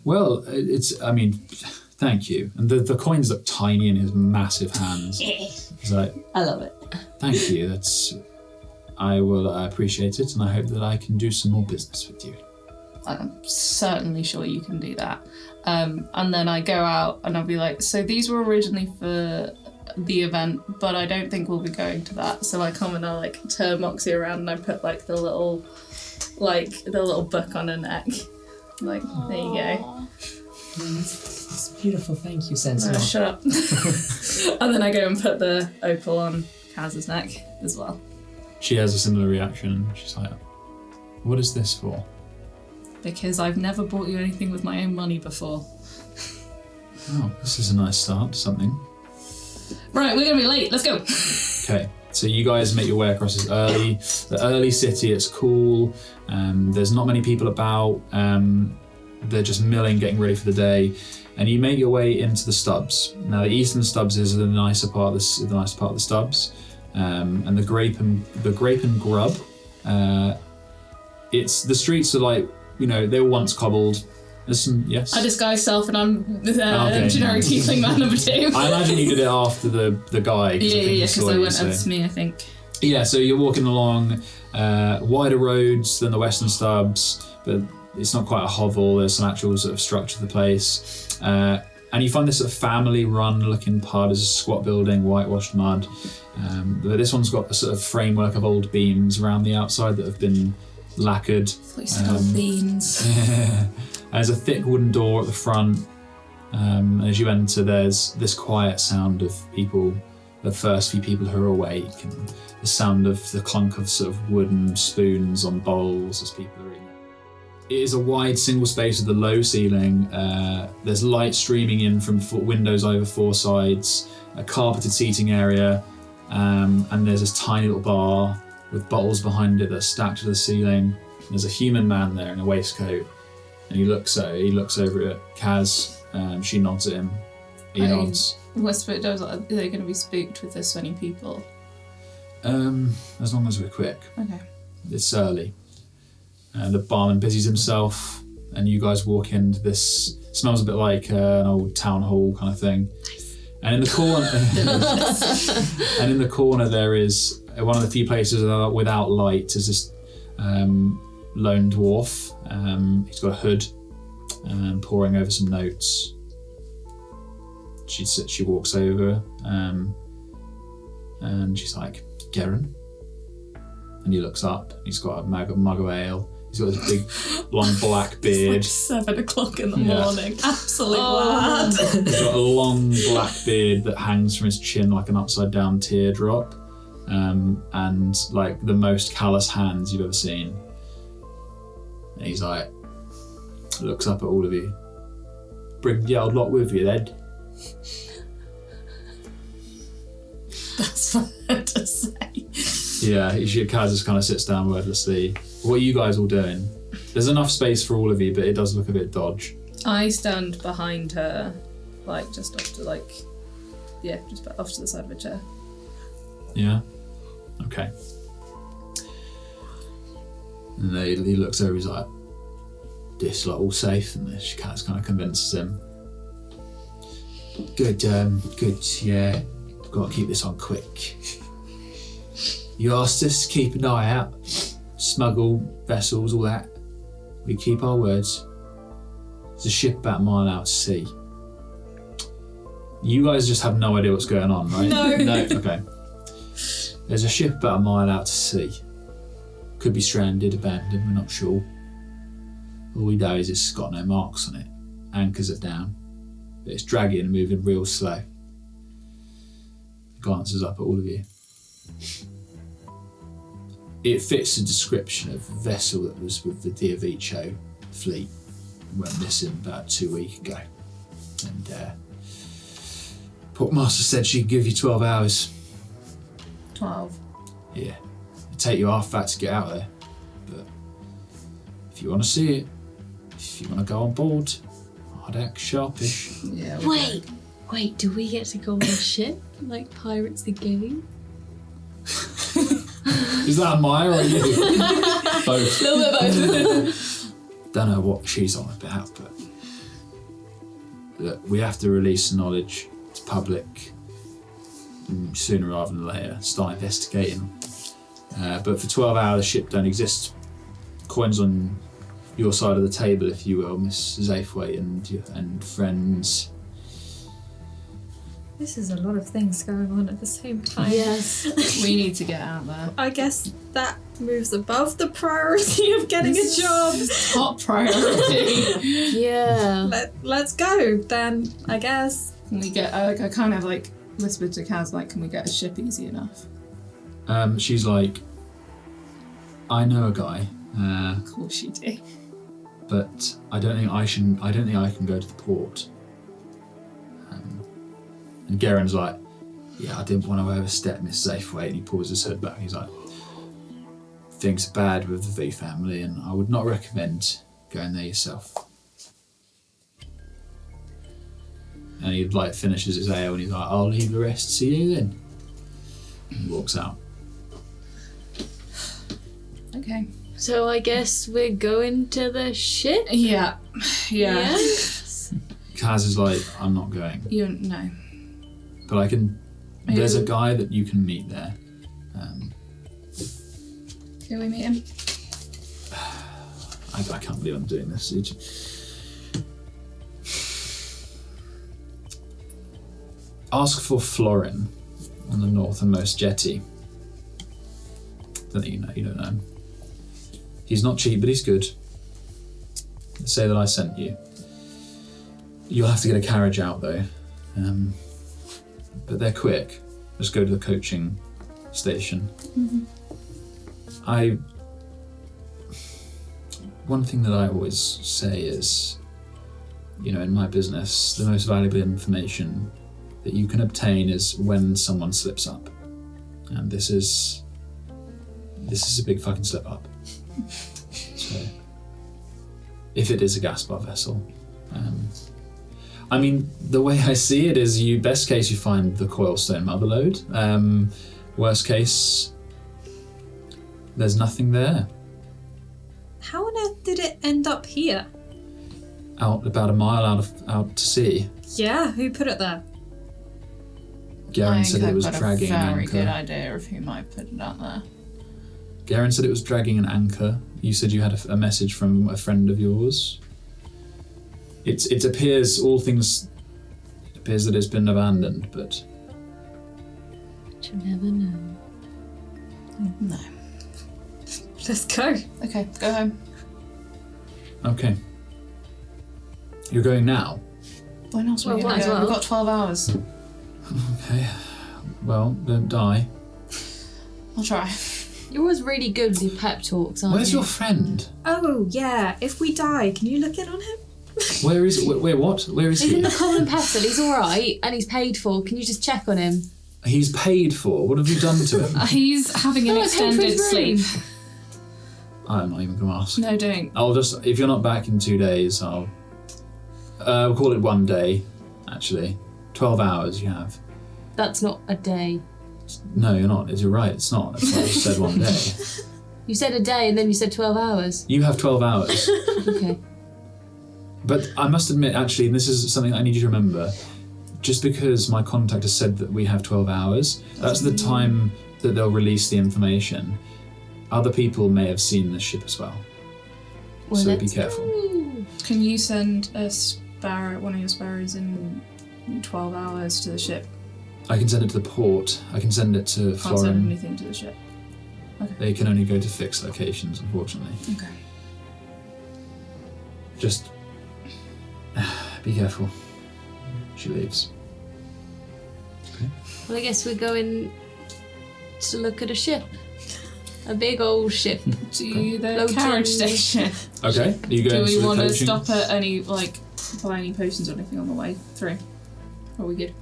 Well, thank you. And the coins look tiny in his massive hands. He's like, I love it. thank you. I will appreciate it, and I hope that I can do some more business with you. I'm certainly sure you can do that. And then I go out and I'll be like, so these were originally for the event, but I don't think we'll be going to that. So I come and I like turn Moxie around and I put like the little book on her neck. Like, aww. There you go. It's beautiful, thank you, Sentinel. Shut up. And then I go and put the opal on Kaz's neck as well. She has a similar reaction. She's like, what is this for? Because I've never bought you anything with my own money before. Oh, this is a nice start to something. Right, we're gonna be late. Let's go. Okay, so you guys make your way across this the early city. It's cool. There's not many people about. They're just milling, getting ready for the day, and you make your way into the stubs. Now, the eastern stubs is the nicer part of the stubs, and the grape and grub. It's the streets are like, they were once cobbled. There's some, yes. I disguise self and I'm generic tiefling man number 2. I imagine you did it after the guy. Yeah, because I went as me, I think. Yeah, so you're walking along wider roads than the western stubs, but it's not quite a hovel. There's some actual sort of structure to the place. And you find this sort of family-run looking pub. There's a squat building, whitewashed mud. But this one's got a sort of framework of old beams around the outside that have been lacquered. Beans. There's a thick wooden door at the front. As you enter, there's this quiet sound of people, the first few people who are awake, and the sound of the clunk of sort of wooden spoons on bowls as people are eating. It is a wide single space with a low ceiling. There's light streaming in from windows over 4 sides, a carpeted seating area, and there's this tiny little bar with bottles behind it that are stacked to the ceiling. There's a human man there in a waistcoat, and he looks over at Kaz. She nods at him. He nods. Whisper does. Are they going to be spooked with this many people? As long as we're quick. Okay. It's early. The barman busies himself, and you guys walk into this. Smells a bit like an old town hall kind of thing. Nice. And in the corner, there is one of the few places without light. Is this lone dwarf? He's got a hood, poring over some notes. She walks over, and she's like, "Garen," and he looks up. He's got a mug of ale. He's got this big, long black beard. It's like 7 o'clock in the morning. Absolute lad. He's got a long black beard that hangs from his chin like an upside down teardrop, and like the most callous hands you've ever seen. And he's like, looks up at all of you. "Bring the old lot with you, then." That's fair to say. Yeah, Kaz just kind of sits down wordlessly. What are you guys all doing? There's enough space for all of you, but it does look a bit dodge. I stand behind her, like just off to just off to the side of a chair. Yeah? Okay. And he looks over, he's like, this all safe, and the cat kind of convinces him. Good, yeah. Got to keep this on quick. You asked us to keep an eye out, smuggle vessels, all that. We keep our words. There's a ship about a mile out to sea. You guys just have no idea what's going on, right? No. Okay. There's a ship about a mile out to sea. Could be stranded, abandoned, we're not sure. All we know is it's got no marks on it. Anchors are down. But it's dragging and moving real slow. He glances up at all of you. It fits the description of a vessel that was with the Diavicho fleet. Went missing about 2 weeks ago. And Portmaster said she'd give you 12 hours. 12. Yeah. It'd take you half that to get out there. But if you want to see it, if you want to go on board, I'd act sharpish. Yeah. Wait, do we get to go on a ship? Like Pirates the Game? Is that Maya or you? Both. A little bit both. Don't know what she's on about, but look, we have to release the knowledge to public sooner rather than later. Start investigating. But for 12 hours, the ship don't exist. Coins on your side of the table, if you will, Miss Zaithwaite and friends. This is a lot of things going on at the same time. Yes. We need to get out there. I guess that moves above the priority of getting a job. Top priority. Yeah. Let's go then, I guess. Can we get, I kind of like whispered to Kaz, like, can we get a ship easy enough? She's like, I know a guy. Of course you do. But I don't think I can go to the port. And Garen's like, yeah, I didn't want to overstep Miss Zaithwaite, and he pulls his hood back. He's like, things are bad with the V family, and I would not recommend going there yourself. And he like finishes his ale, and he's like, I'll leave the rest to see you then. And he walks out. Okay. So I guess we're going to the ship? Yeah. Yes. Kaz is like, I'm not going. No. But I can. There's a guy that you can meet there. Can we meet him? I can't believe I'm doing this. Ask for Florin on the northernmost jetty. Don't think you know. You don't know him. He's not cheap, but he's good. Say that I sent you. You'll have to get a carriage out though. But they're quick. Just go to the coaching station. Mm-hmm. One thing that I always say is, in my business, the most valuable information that you can obtain is when someone slips up. And this is a big fucking slip up. So, if it is a gas bar vessel, the way I see it is, best case you find the coilstone motherlode. Worst case, there's nothing there. How on earth did it end up here? Out about a mile out to sea. Yeah, who put it there? Garen said it was I've got dragging an a very anchor. good idea of who might put it out there. Garen said it was dragging an anchor. You said you had a message from a friend of yours. It appears that it's been abandoned, but You never know. No. Let's go. Okay, go home. okay. You're going now? When else are we Well, going to might go? as We've well. got 12 hours. Okay. Well, don't die. I'll try. You're always really good with your pep talks, aren't Where's you? your friend? Oh, yeah. If we die, can you look in on him? Where is it? Wait, what? Where is He's he? in the Cobbled and Pestle. He's all right, and he's paid for. Can you just check on him? He's paid for. What have you done to him? He's having an Oh, I paid for extended his sleep. room. I'm not even going to ask. No, don't. I'll just, if you're not back in 2 days, I'll we'll call it 1 day, actually. 12 hours you have. That's not a day. No, you're not. You're right, it's not. That's why I just said 1 day. You said a day and then you said 12 hours. You have 12 hours. Okay. But I must admit, actually, and this is something I need you to remember, just because my contact has said that we have 12 hours, that's the time that they'll release the information. Other people may have seen the ship as well. So be careful. Can you send one of your sparrows in 12 hours to the ship? I can send it to the port. I can send it to Can't send Florin. anything to the ship. Okay. They can only go to fixed locations, unfortunately. Okay. Just be careful. She leaves. Well, I guess we're going to look at a ship. A big old ship. To the Floating. carriage station. Okay, you go Do into we the want to coaching? stop at any, like, buy any potions or anything on the way through? Or are we good?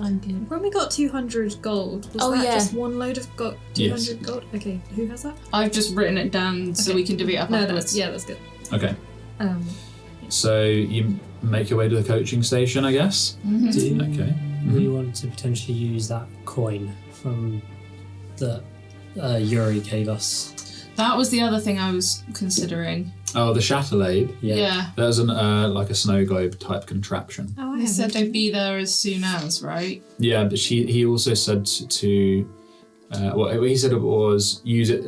I'm good. When we got 200 gold, was Oh, that yeah. just one load of gold? 200 Yes. gold? Okay, who has that? I've just written it down so we can divvy it up No, afterwards. that's good. Okay, Um, so you make your way to the coaching station, I guess? Mhm. Do Okay. we want to potentially use that coin from that Yuri gave us? That was the other thing I was considering. Oh, the Chatelaide. Yeah. There's an like a snow globe type contraption. oh, I They said haven't. they'd be there as soon as, right? Yeah, but he also said to well, he said it was use it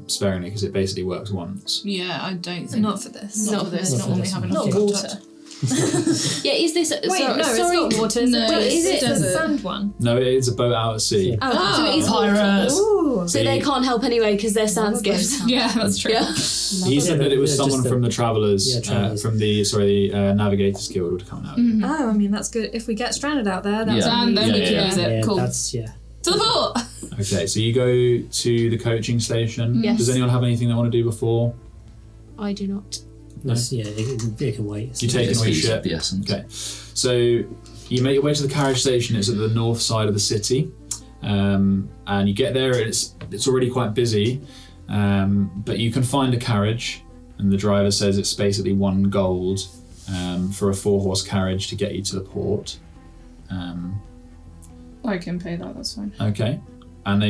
sparingly because it basically works once. Yeah, I don't think. Not for this. Not for this. Not Not for when we this have one. enough Not to water. touch. Yeah, is this... Wait, no, it's not water. No, Wait, is it's it the desert. sand one? No, it's a boat out at sea. Oh, so it is pirates. Ooh. So they can't help anyway because they're sans Probably gifts. can't. Yeah, that's true. Yeah. He said that it was Yeah, someone just from the Travellers, Yeah, Travellers. from the Navigators Guild would come out. Mm-hmm. Oh, I mean, that's good. If we get stranded out there, that's Yeah. And then we Yeah, can yeah. use it. Yeah, Cool. that's To the port! Okay, so you go to the coaching station. Yes. Does anyone have anything they want to do before? I do not. that's, yeah. It can wait. You take Just away use ship. up the essence. Okay, so you make your way to the carriage station. It's at the north side of the city, and you get there. It's already quite busy, but you can find a carriage, and the driver says it's basically 1 gold for a 4-horse carriage to get you to the port. I can pay that, that's fine. Okay, and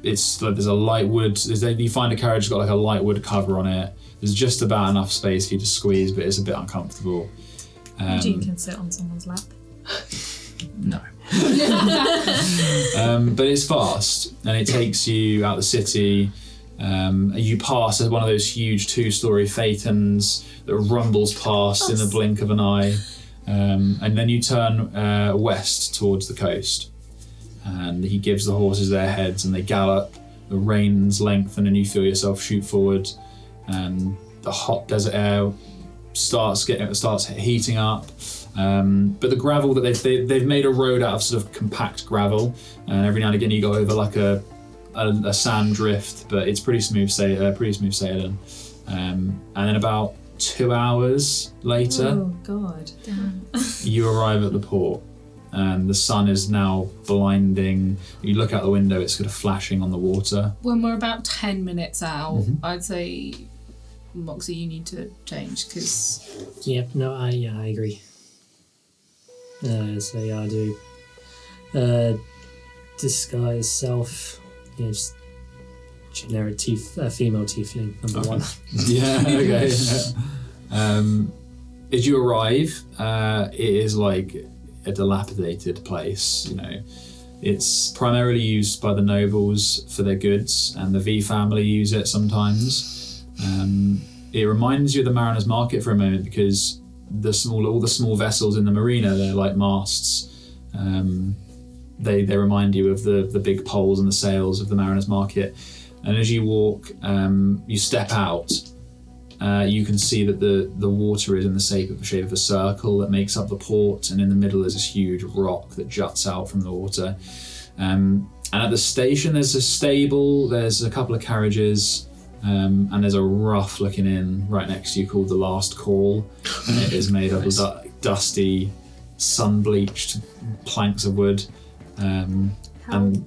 it's like there's a light wood. You find a carriage that's got like a light wood cover on it. There's just about enough space for you to squeeze, but it's a bit uncomfortable. Eugene can sit on someone's lap. No. But it's fast, and it takes you out the city. You pass one of those huge 2-story phaetons that rumbles past in the blink of an eye, and then you turn west towards the coast. And he gives the horses their heads, and they gallop. The reins lengthen, and you feel yourself shoot forward. And the hot desert air starts heating up. But the gravel that they've made a road out of sort of compact gravel, and every now and again you go over like a sand drift, but it's pretty smooth sailing. And then about 2 hours later, Oh, God. Damn. you arrive at the port, and the sun is now blinding. You look out the window; it's sort of flashing on the water. When we're about 10 minutes out, Mm-hmm. I'd say, Moxie, you need to change, because Yep. No. I agree. So yeah, I do. Disguise self. Yeah, just generic female tiefling number Okay. 1. Yeah. Okay. As you arrive, it is like a dilapidated place. You know, it's primarily used by the nobles for their goods, and the V family use it sometimes. It reminds you of the Mariners' Market for a moment, because all the small vessels in the marina, they're like masts. They remind you of the big poles and the sails of the Mariners' Market. And as you walk, you step out. You can see that the water is in the shape of a circle that makes up the port, and in the middle is this huge rock that juts out from the water. And at the station, there's a stable, there's a couple of carriages, and there's a rough-looking inn right next to you called the Last Call. And it is made up of dusty, sun-bleached planks of wood. Carry on.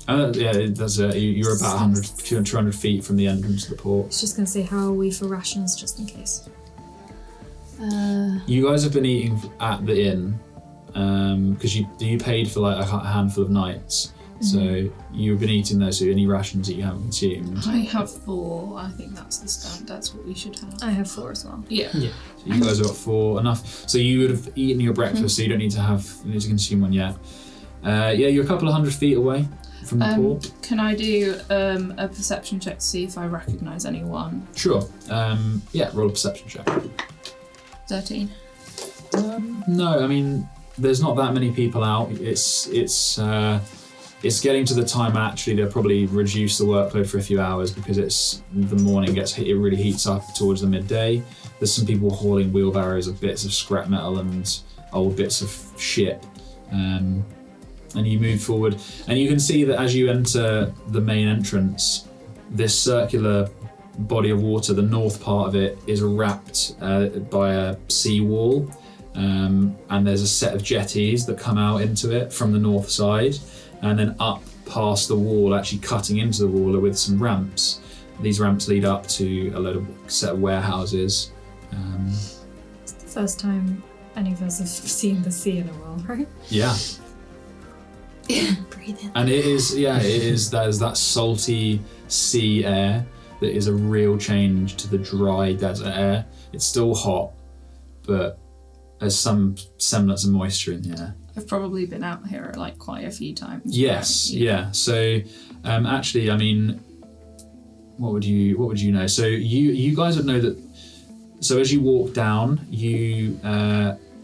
You're about 200 feet from the entrance to the port. I was just going to say, how are we for rations, just in case? You guys have been eating at the inn because you paid for like a handful of nights. So you've been eating there, so any rations that you haven't consumed. I have 4. I think that's the standard. That's what we should have. I have 4 as well. Yeah. So you guys have got 4, enough. So you would have eaten your breakfast, so you don't need to consume one yet. You're a couple of 100 feet away from the port. Can I do a perception check to see if I recognise anyone? Sure. Roll a perception check. 13. No, I mean there's not that many people out. It's getting to the time actually they'll probably reduce the workload for a few hours because the morning it really heats up towards the midday. There's some people hauling wheelbarrows of bits of scrap metal and old bits of shit. And you move forward and you can see that as you enter the main entrance, this circular body of water, the north part of it is wrapped by a sea wall, and there's a set of jetties that come out into it from the north side. And then up past the wall, actually cutting into the wall with some ramps. These ramps lead up to a set of warehouses. It's the first time any of us have seen the sea in a while, right? Yeah. Breathe in. And there's that salty sea air that is a real change to the dry desert air. It's still hot, but there's some semblance of moisture in the air. I've probably been out here like quite a few times. Yes, yeah. So, actually, I mean, what would you know? So you guys would know that. So as you walk down, you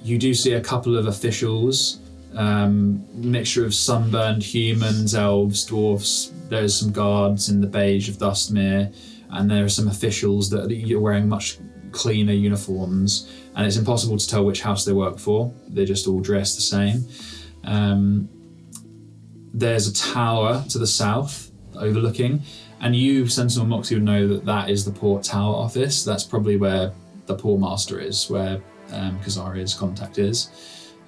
do see a couple of officials, mixture of sunburned humans, elves, dwarfs. There's some guards in the beige of Dustmere, and there are some officials that are wearing much cleaner uniforms, and it's impossible to tell which house they work for. They're just all dressed the same. There's a tower to the south overlooking, and you, Sentinel Moxie, would know that is the port tower office. That's probably where the port master is, where Caxaria's contact is,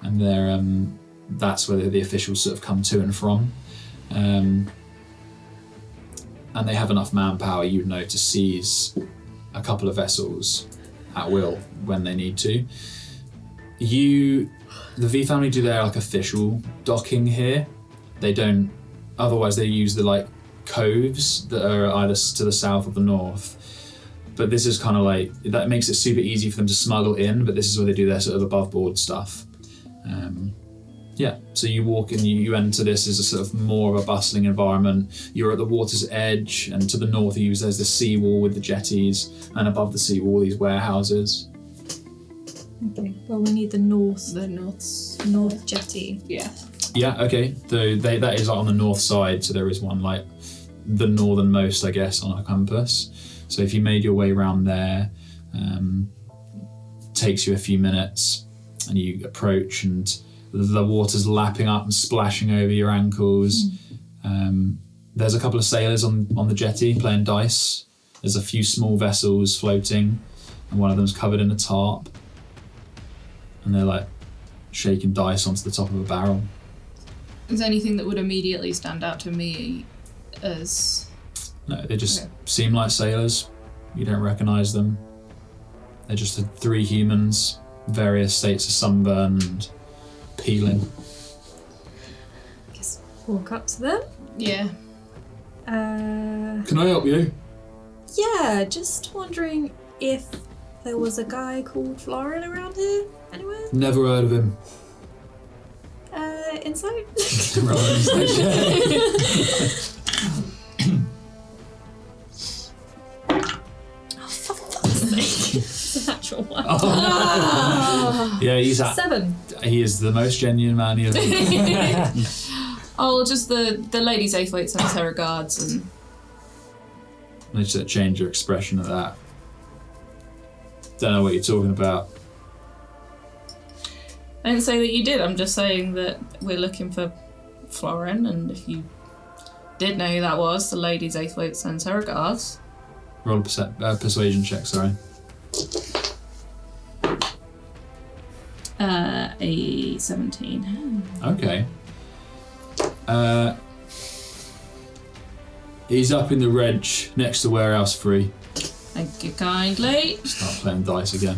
and that's where the officials sort of come to and from. And they have enough manpower, you'd know, to seize a couple of vessels at will when they need to. The V family do their official docking here. They don't, otherwise they use the coves that are either to the south or the north. But this is kind of that makes it super easy for them to smuggle in, but this is where they do their sort of above board stuff. So you walk and you enter this as a sort of more of a bustling environment. You're at the water's edge, and to the north of you there's the seawall with the jetties, and above the seawall these warehouses. Okay, well we need the north jetty. Yeah. Yeah, okay. So that is on the north side, so there is one the northernmost, I guess, on our compass. So if you made your way around there, takes you a few minutes, and you approach, and the water's lapping up and splashing over your ankles. There's a couple of sailors on the jetty playing dice. There's a few small vessels floating, and one of them's covered in a tarp. And they're shaking dice onto the top of a barrel. Is there anything that would immediately stand out to me as... No, they just seem like sailors. You don't recognise them. They're just 3 humans, various states of sunburn and peeling. Guess walk up to them. Yeah. Can I help you? Yeah, just wondering if there was a guy called Florian around here anywhere? Never heard of him. Insight? It's a natural one. Yeah, he's 7. He is the most genuine man you've ever met. Oh, just the lady Zaithwaite sends her regards, and I just change your expression at that. Don't know what you're talking about. I didn't say that you did. I'm just saying that we're looking for Florin, and if you did know who that was, the lady Zaithwaite sends her regards. Roll a persuasion check, sorry. A 17. Okay. He's up in the wrench next to Warehouse 3. Thank you kindly. Start playing dice again.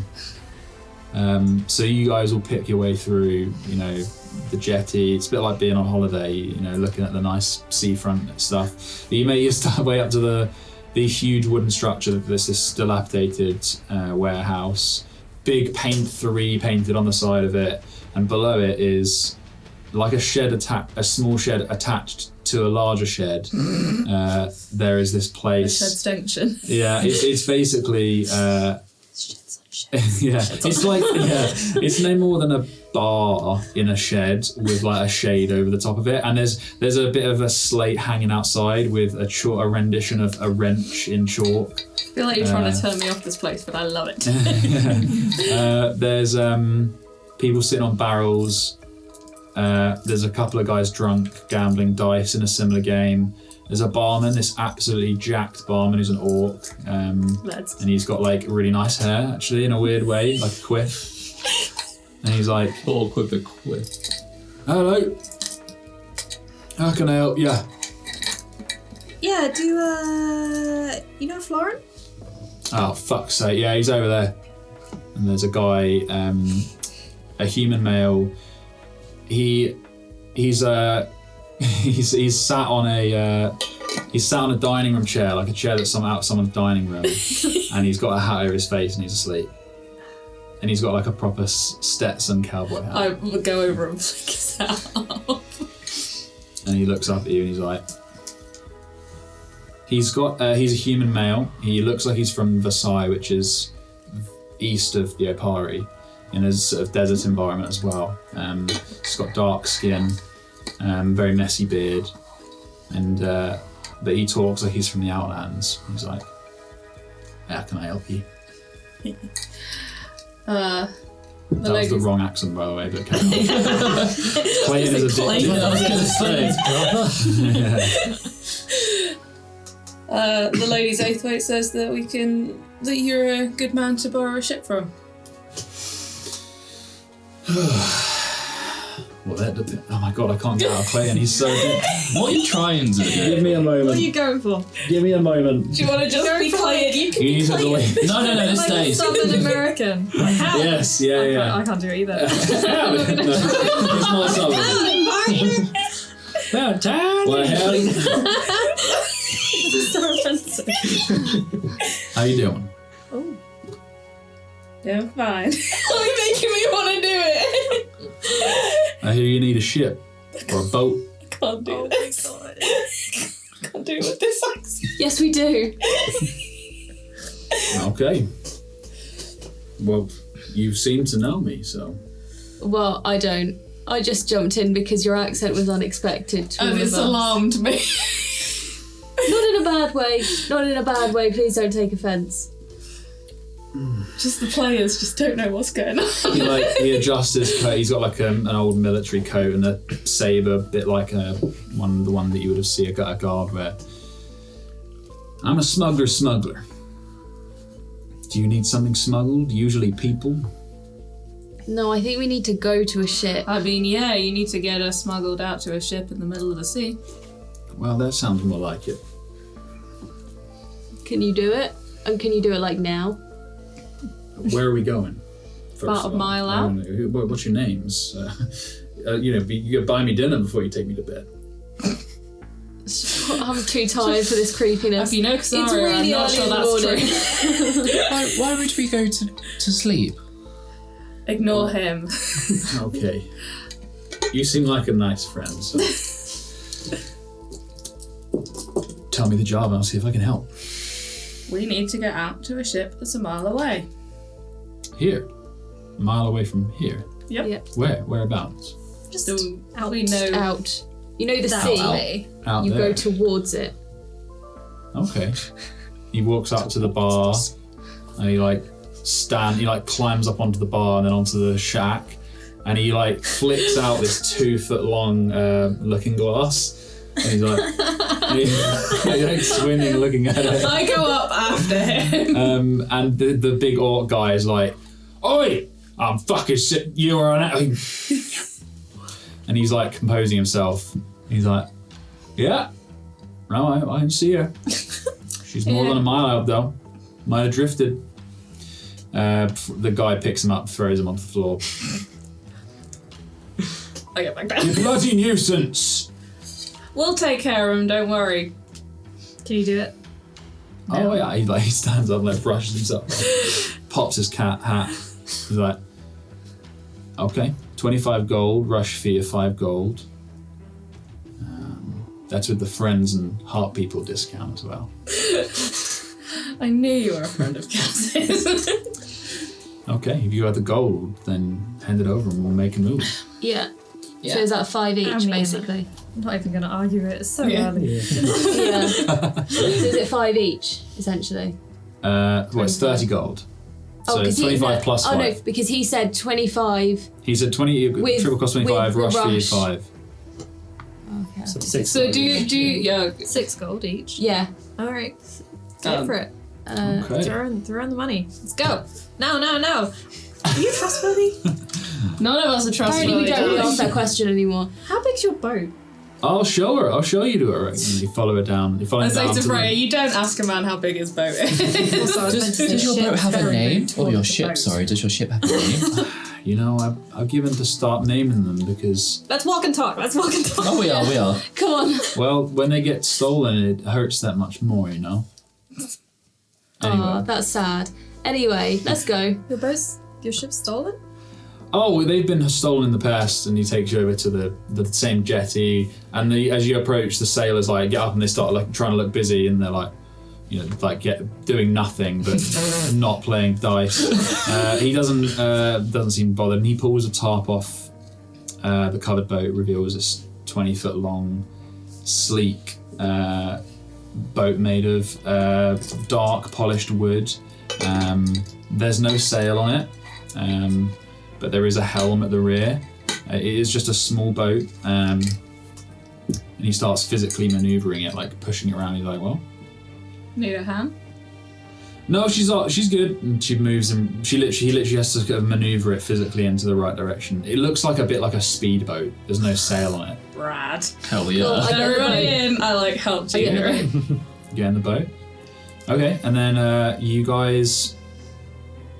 So you guys will pick your way through, the jetty. It's a bit like being on holiday, looking at the nice seafront and stuff. You make your way up to the huge wooden structure. There's this dilapidated warehouse. Big paint 3 painted on the side of it, and below it is like a small shed attached to a larger shed. There is this place. Shed extension. Yeah, it's basically. It's no more than a bar in a shed with like a shade over the top of it, and there's a bit of a slate hanging outside with a rendition of a wrench in chalk. I feel like you're trying to turn me off this place, but I love it. There's people sitting on barrels. There's a couple of guys drunk gambling dice in a similar game. There's a barman, this absolutely jacked barman who's an orc, and he's got like really nice hair actually in a weird way, like a quiff. And he's like, orc with a quiff. Hello, how can I help you? Yeah, you know Florin? Oh fuck's sake, yeah, he's over there. And there's a guy, a human male. He's sat on a dining room chair, like a chair that's out someone's dining room, and he's got a hat over his face and he's asleep. And he's got like a proper Stetson cowboy hat. I would go over and flick his hat off. And he looks up at you and he's like, he's a human male. He looks like he's from Versailles, which is east of the Opari, in a sort of desert environment as well. He's got dark skin. Very messy beard, and but he talks like he's from the Outlands. He's like, "How can I help you?" That was the wrong accent, by the way, but carry on. Clayton is a dick. I was going to say. The lady's oathweight says that that you're a good man to borrow a ship from. Well, oh my god, I can't get out of Clayton. He's so good. What are you trying to do? Give me a moment. What are you going for? Give me a moment. Do you want to just be Clayton? You can be Clayton. No, this Like a stays. Southern American. Yes, yeah. I can't do it either. It's not southern. Well, This is so offensive. how you doing? Oh. Yeah, I'm fine. Why are you making me want to do it? I hear you need a ship or a boat. I can't do this. Can't do it with this accent. Yes, we do. Okay. Well, you seem to know me, so. Well, I don't. I just jumped in because your accent was unexpected to all And of it's us. alarmed me. Not in a bad way. Not in a bad way. Please don't take offence. Just the players just don't know what's going on. He adjusts his coat. He's got like an old military coat and a saber, bit like the one that you would have seen a guard wear. I'm a smuggler. Do you need something smuggled? Usually people. No, I think we need to go to a ship. I mean, yeah, you need to get us smuggled out to a ship in the middle of the sea. Well, that sounds more like it. Can you do it? And can you do it like now? Where are we going? About a mile out. What's your names? You gotta buy me dinner before you take me to bed. I'm too tired for this creepiness. If you know Caxaria, It's really I'm not early sure in the that's morning. true. Why would we go to sleep? Ignore him. Okay. You seem like a nice friend, so tell me the job and I'll see if I can help. We need to get out to a ship that's a mile away. Here? A mile away from here? Yep. Yep. Where? Whereabouts? Just So out. we know. Out. You know the That sea? way. Out You there. go towards it. Okay. He walks up to the bar and he climbs up onto the bar and then onto the shack and he flicks out this 2 foot long looking glass and he's he's swimming looking at it. I go up after him. And the big orc guy is like, "Oi, I'm fucking sick. You're an." And he's composing himself. He's like, "Yeah, No, I didn't see her. She's more than a mile out, though. Might have drifted. The guy picks him up, throws him onto the floor. I get back down. You bloody nuisance! We'll take care of him, don't worry. Can you do it? Oh yeah, he stands up and like brushes himself off, pops his cat hat. He's like, okay, 25 gold, rush fee of 5 gold. That's with the friends and heart people discount as well. I knew you were a friend of Cass's. Okay, if you have the gold, then hand it over and we'll make a move. Yeah. So is that 5 each, I mean, basically? I'm not even going to argue it. It's so early. Yeah. So is it 5 each, essentially? It's 30 gold. So 25 plus 5. Oh no, because he said 25. He said 20, with, triple cost 25, rush fee rush. 5. Okay. So 6 So gold. do you 6 gold each. Yeah. All right. Go for it. Okay. Throw in the money. Let's go. No. Are you trustworthy? None of us are trustworthy. Apparently we don't really ask that question anymore. How big's your boat? I'll show her. I'll show you to her. And you follow her down. You follow I her say down to to Freya, you don't ask a man how big his boat is. Also, I was meant to say Does your boat ship's have a very name? big, Or your taller ship, boat. sorry. Does your ship have a name? You know, I've given to start naming them because, Let's walk and talk. Oh, we are. Come on. well, when they get stolen, it hurts that much more, you know? Anyway. Oh, that's sad. Anyway, let's go. Your ship's stolen? Oh, they've been stolen in the past, and he takes you over to the same jetty. And as you approach, the sailors like get up and they start like trying to look busy, and they're like, you know, like doing nothing but not playing dice. He doesn't seem bothered, and he pulls a tarp off the covered boat, reveals this 20-foot long, sleek boat made of dark polished wood. There's no sail on it. But there is a helm at the rear. It is just a small boat, and he starts physically manoeuvring it, like pushing it around. He's like, "Well, Need a hand? no, she's good." And she moves him. He literally has to kind of maneuver it physically into the right direction. It looks like a bit like a speedboat. There's no sail on it. Rad. Hell yeah. Cool. I get the Everybody boat. in. I like helped I you. get the boat. Get in the boat. Okay, and then you guys.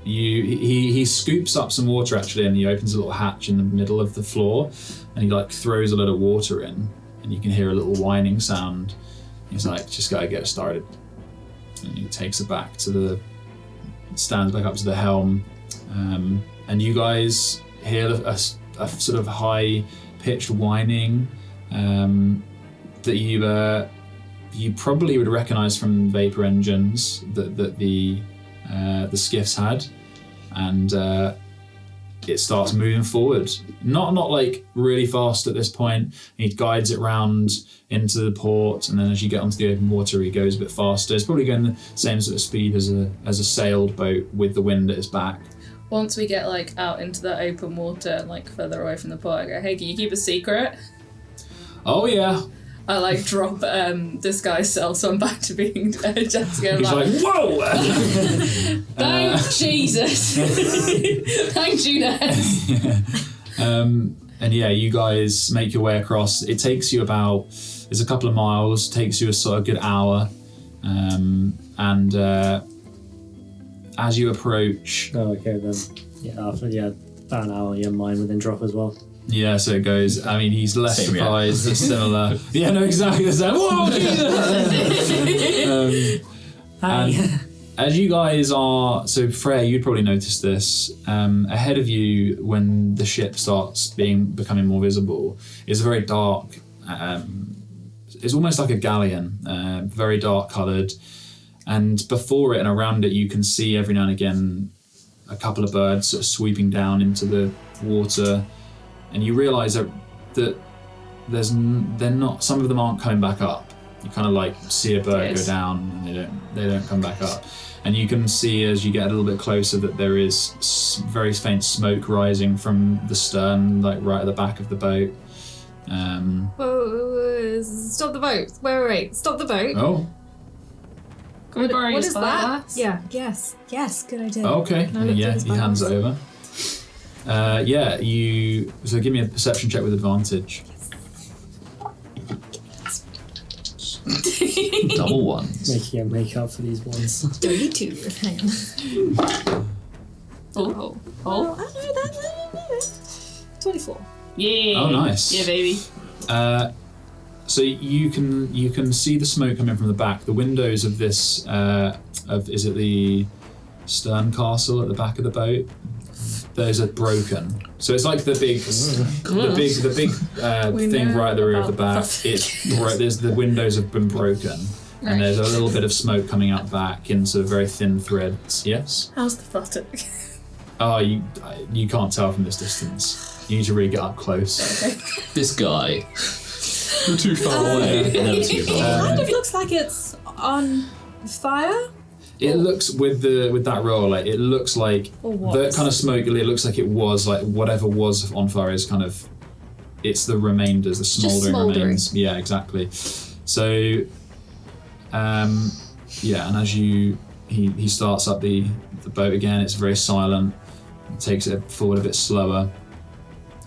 He scoops up some water actually, and he opens a little hatch in the middle of the floor, and he like throws a lot of water in, and you can hear a little whining sound. He's like, "Just gotta get it started," and he takes it back to stands back up to the helm, and you guys hear a sort of high-pitched whining that you probably would recognise from vapor engines that the skiffs had, and it starts moving forward. Not like really fast at this point. He guides it round into the port, and then as you get onto the open water, he goes a bit faster. It's probably going the same sort of speed as a sailed boat with the wind at his back. Once we get like out into the open water and like further away from the port, I go, "Hey, can you keep a secret?" Oh yeah. I like drop disguise cell, so I'm back to being Jessica. He's like, "Whoa!" Thank Jesus. Thank you, And yeah, you guys make your way across. It takes you it's a couple of miles, takes you a sort of good hour. And as you approach... Oh, okay then. Yeah, after about an hour, mine would then drop as well. Yeah, so it goes. I mean, he's less Same, yeah. surprised. It's similar. Yeah, no, exactly the same. Whoa, Jesus! And as you guys are, so Freya, you'd probably notice this. Ahead of you, when the ship starts becoming more visible, is a very dark. It's almost like a galleon, very dark coloured, and before it and around it, you can see every now and again a couple of birds sort of sweeping down into the water. And you realise that they're not. Some of them aren't coming back up. You kind of like see a bird go down, and they don't come back up. And you can see as you get a little bit closer that there is very faint smoke rising from the stern, like right at the back of the boat. Whoa, stop the boat! Wait, stop the boat! Oh, Can we borrow your What is that? spyglass? Yeah, yes, good idea. okay. Can I look Yeah, through he the hands it spyglass? over. So give me a perception check with advantage. Double ones. Make up for these ones. 32. Hang on. Oh. Oh, I know that. 24. Yeah. Oh, nice. Yeah, baby. So you can see the smoke coming from the back. The windows of this is it the stern castle at the back of the boat? Those are broken. So it's like the big thing right at the rear of the back. The windows have been broken, and there's a little bit of smoke coming out back in sort of very thin threads. Yes. How's the flutter? Oh, you can't tell from this distance. You need to really get up close. Okay. This guy. You're too far away. It kind of looks like it's on fire. It looks with that roll, like it looks like the kind of smoke. It looks like it was like whatever was on fire is kind of, it's the remainders, the smouldering remains. Yeah, exactly. So, and as he starts up the boat again, it's very silent. Takes it forward a bit slower,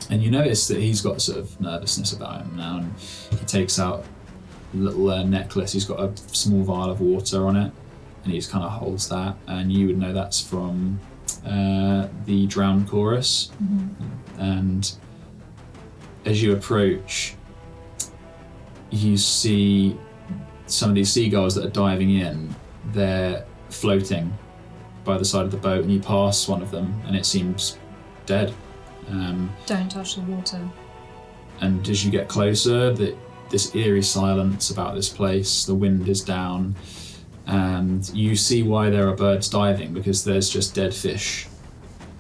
and you notice that he's got sort of nervousness about him now, and he takes out a little necklace. He's got a small vial of water on it, and he just kind of holds that, and you would know that's from the drowned chorus. Mm-hmm. And as you approach, you see some of these seagulls that are diving in. They're floating by the side of the boat, and you pass one of them and it seems dead. Don't touch the water. And as you get closer, this eerie silence about this place, the wind is down, and you see why there are birds diving, because there's just dead fish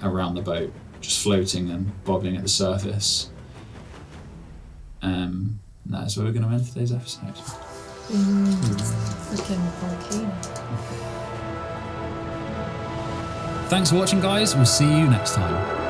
around the boat, just floating and bobbing at the surface. And that is where we're going to end today's episode. Freaking volcano. Thanks for watching, guys. We'll see you next time.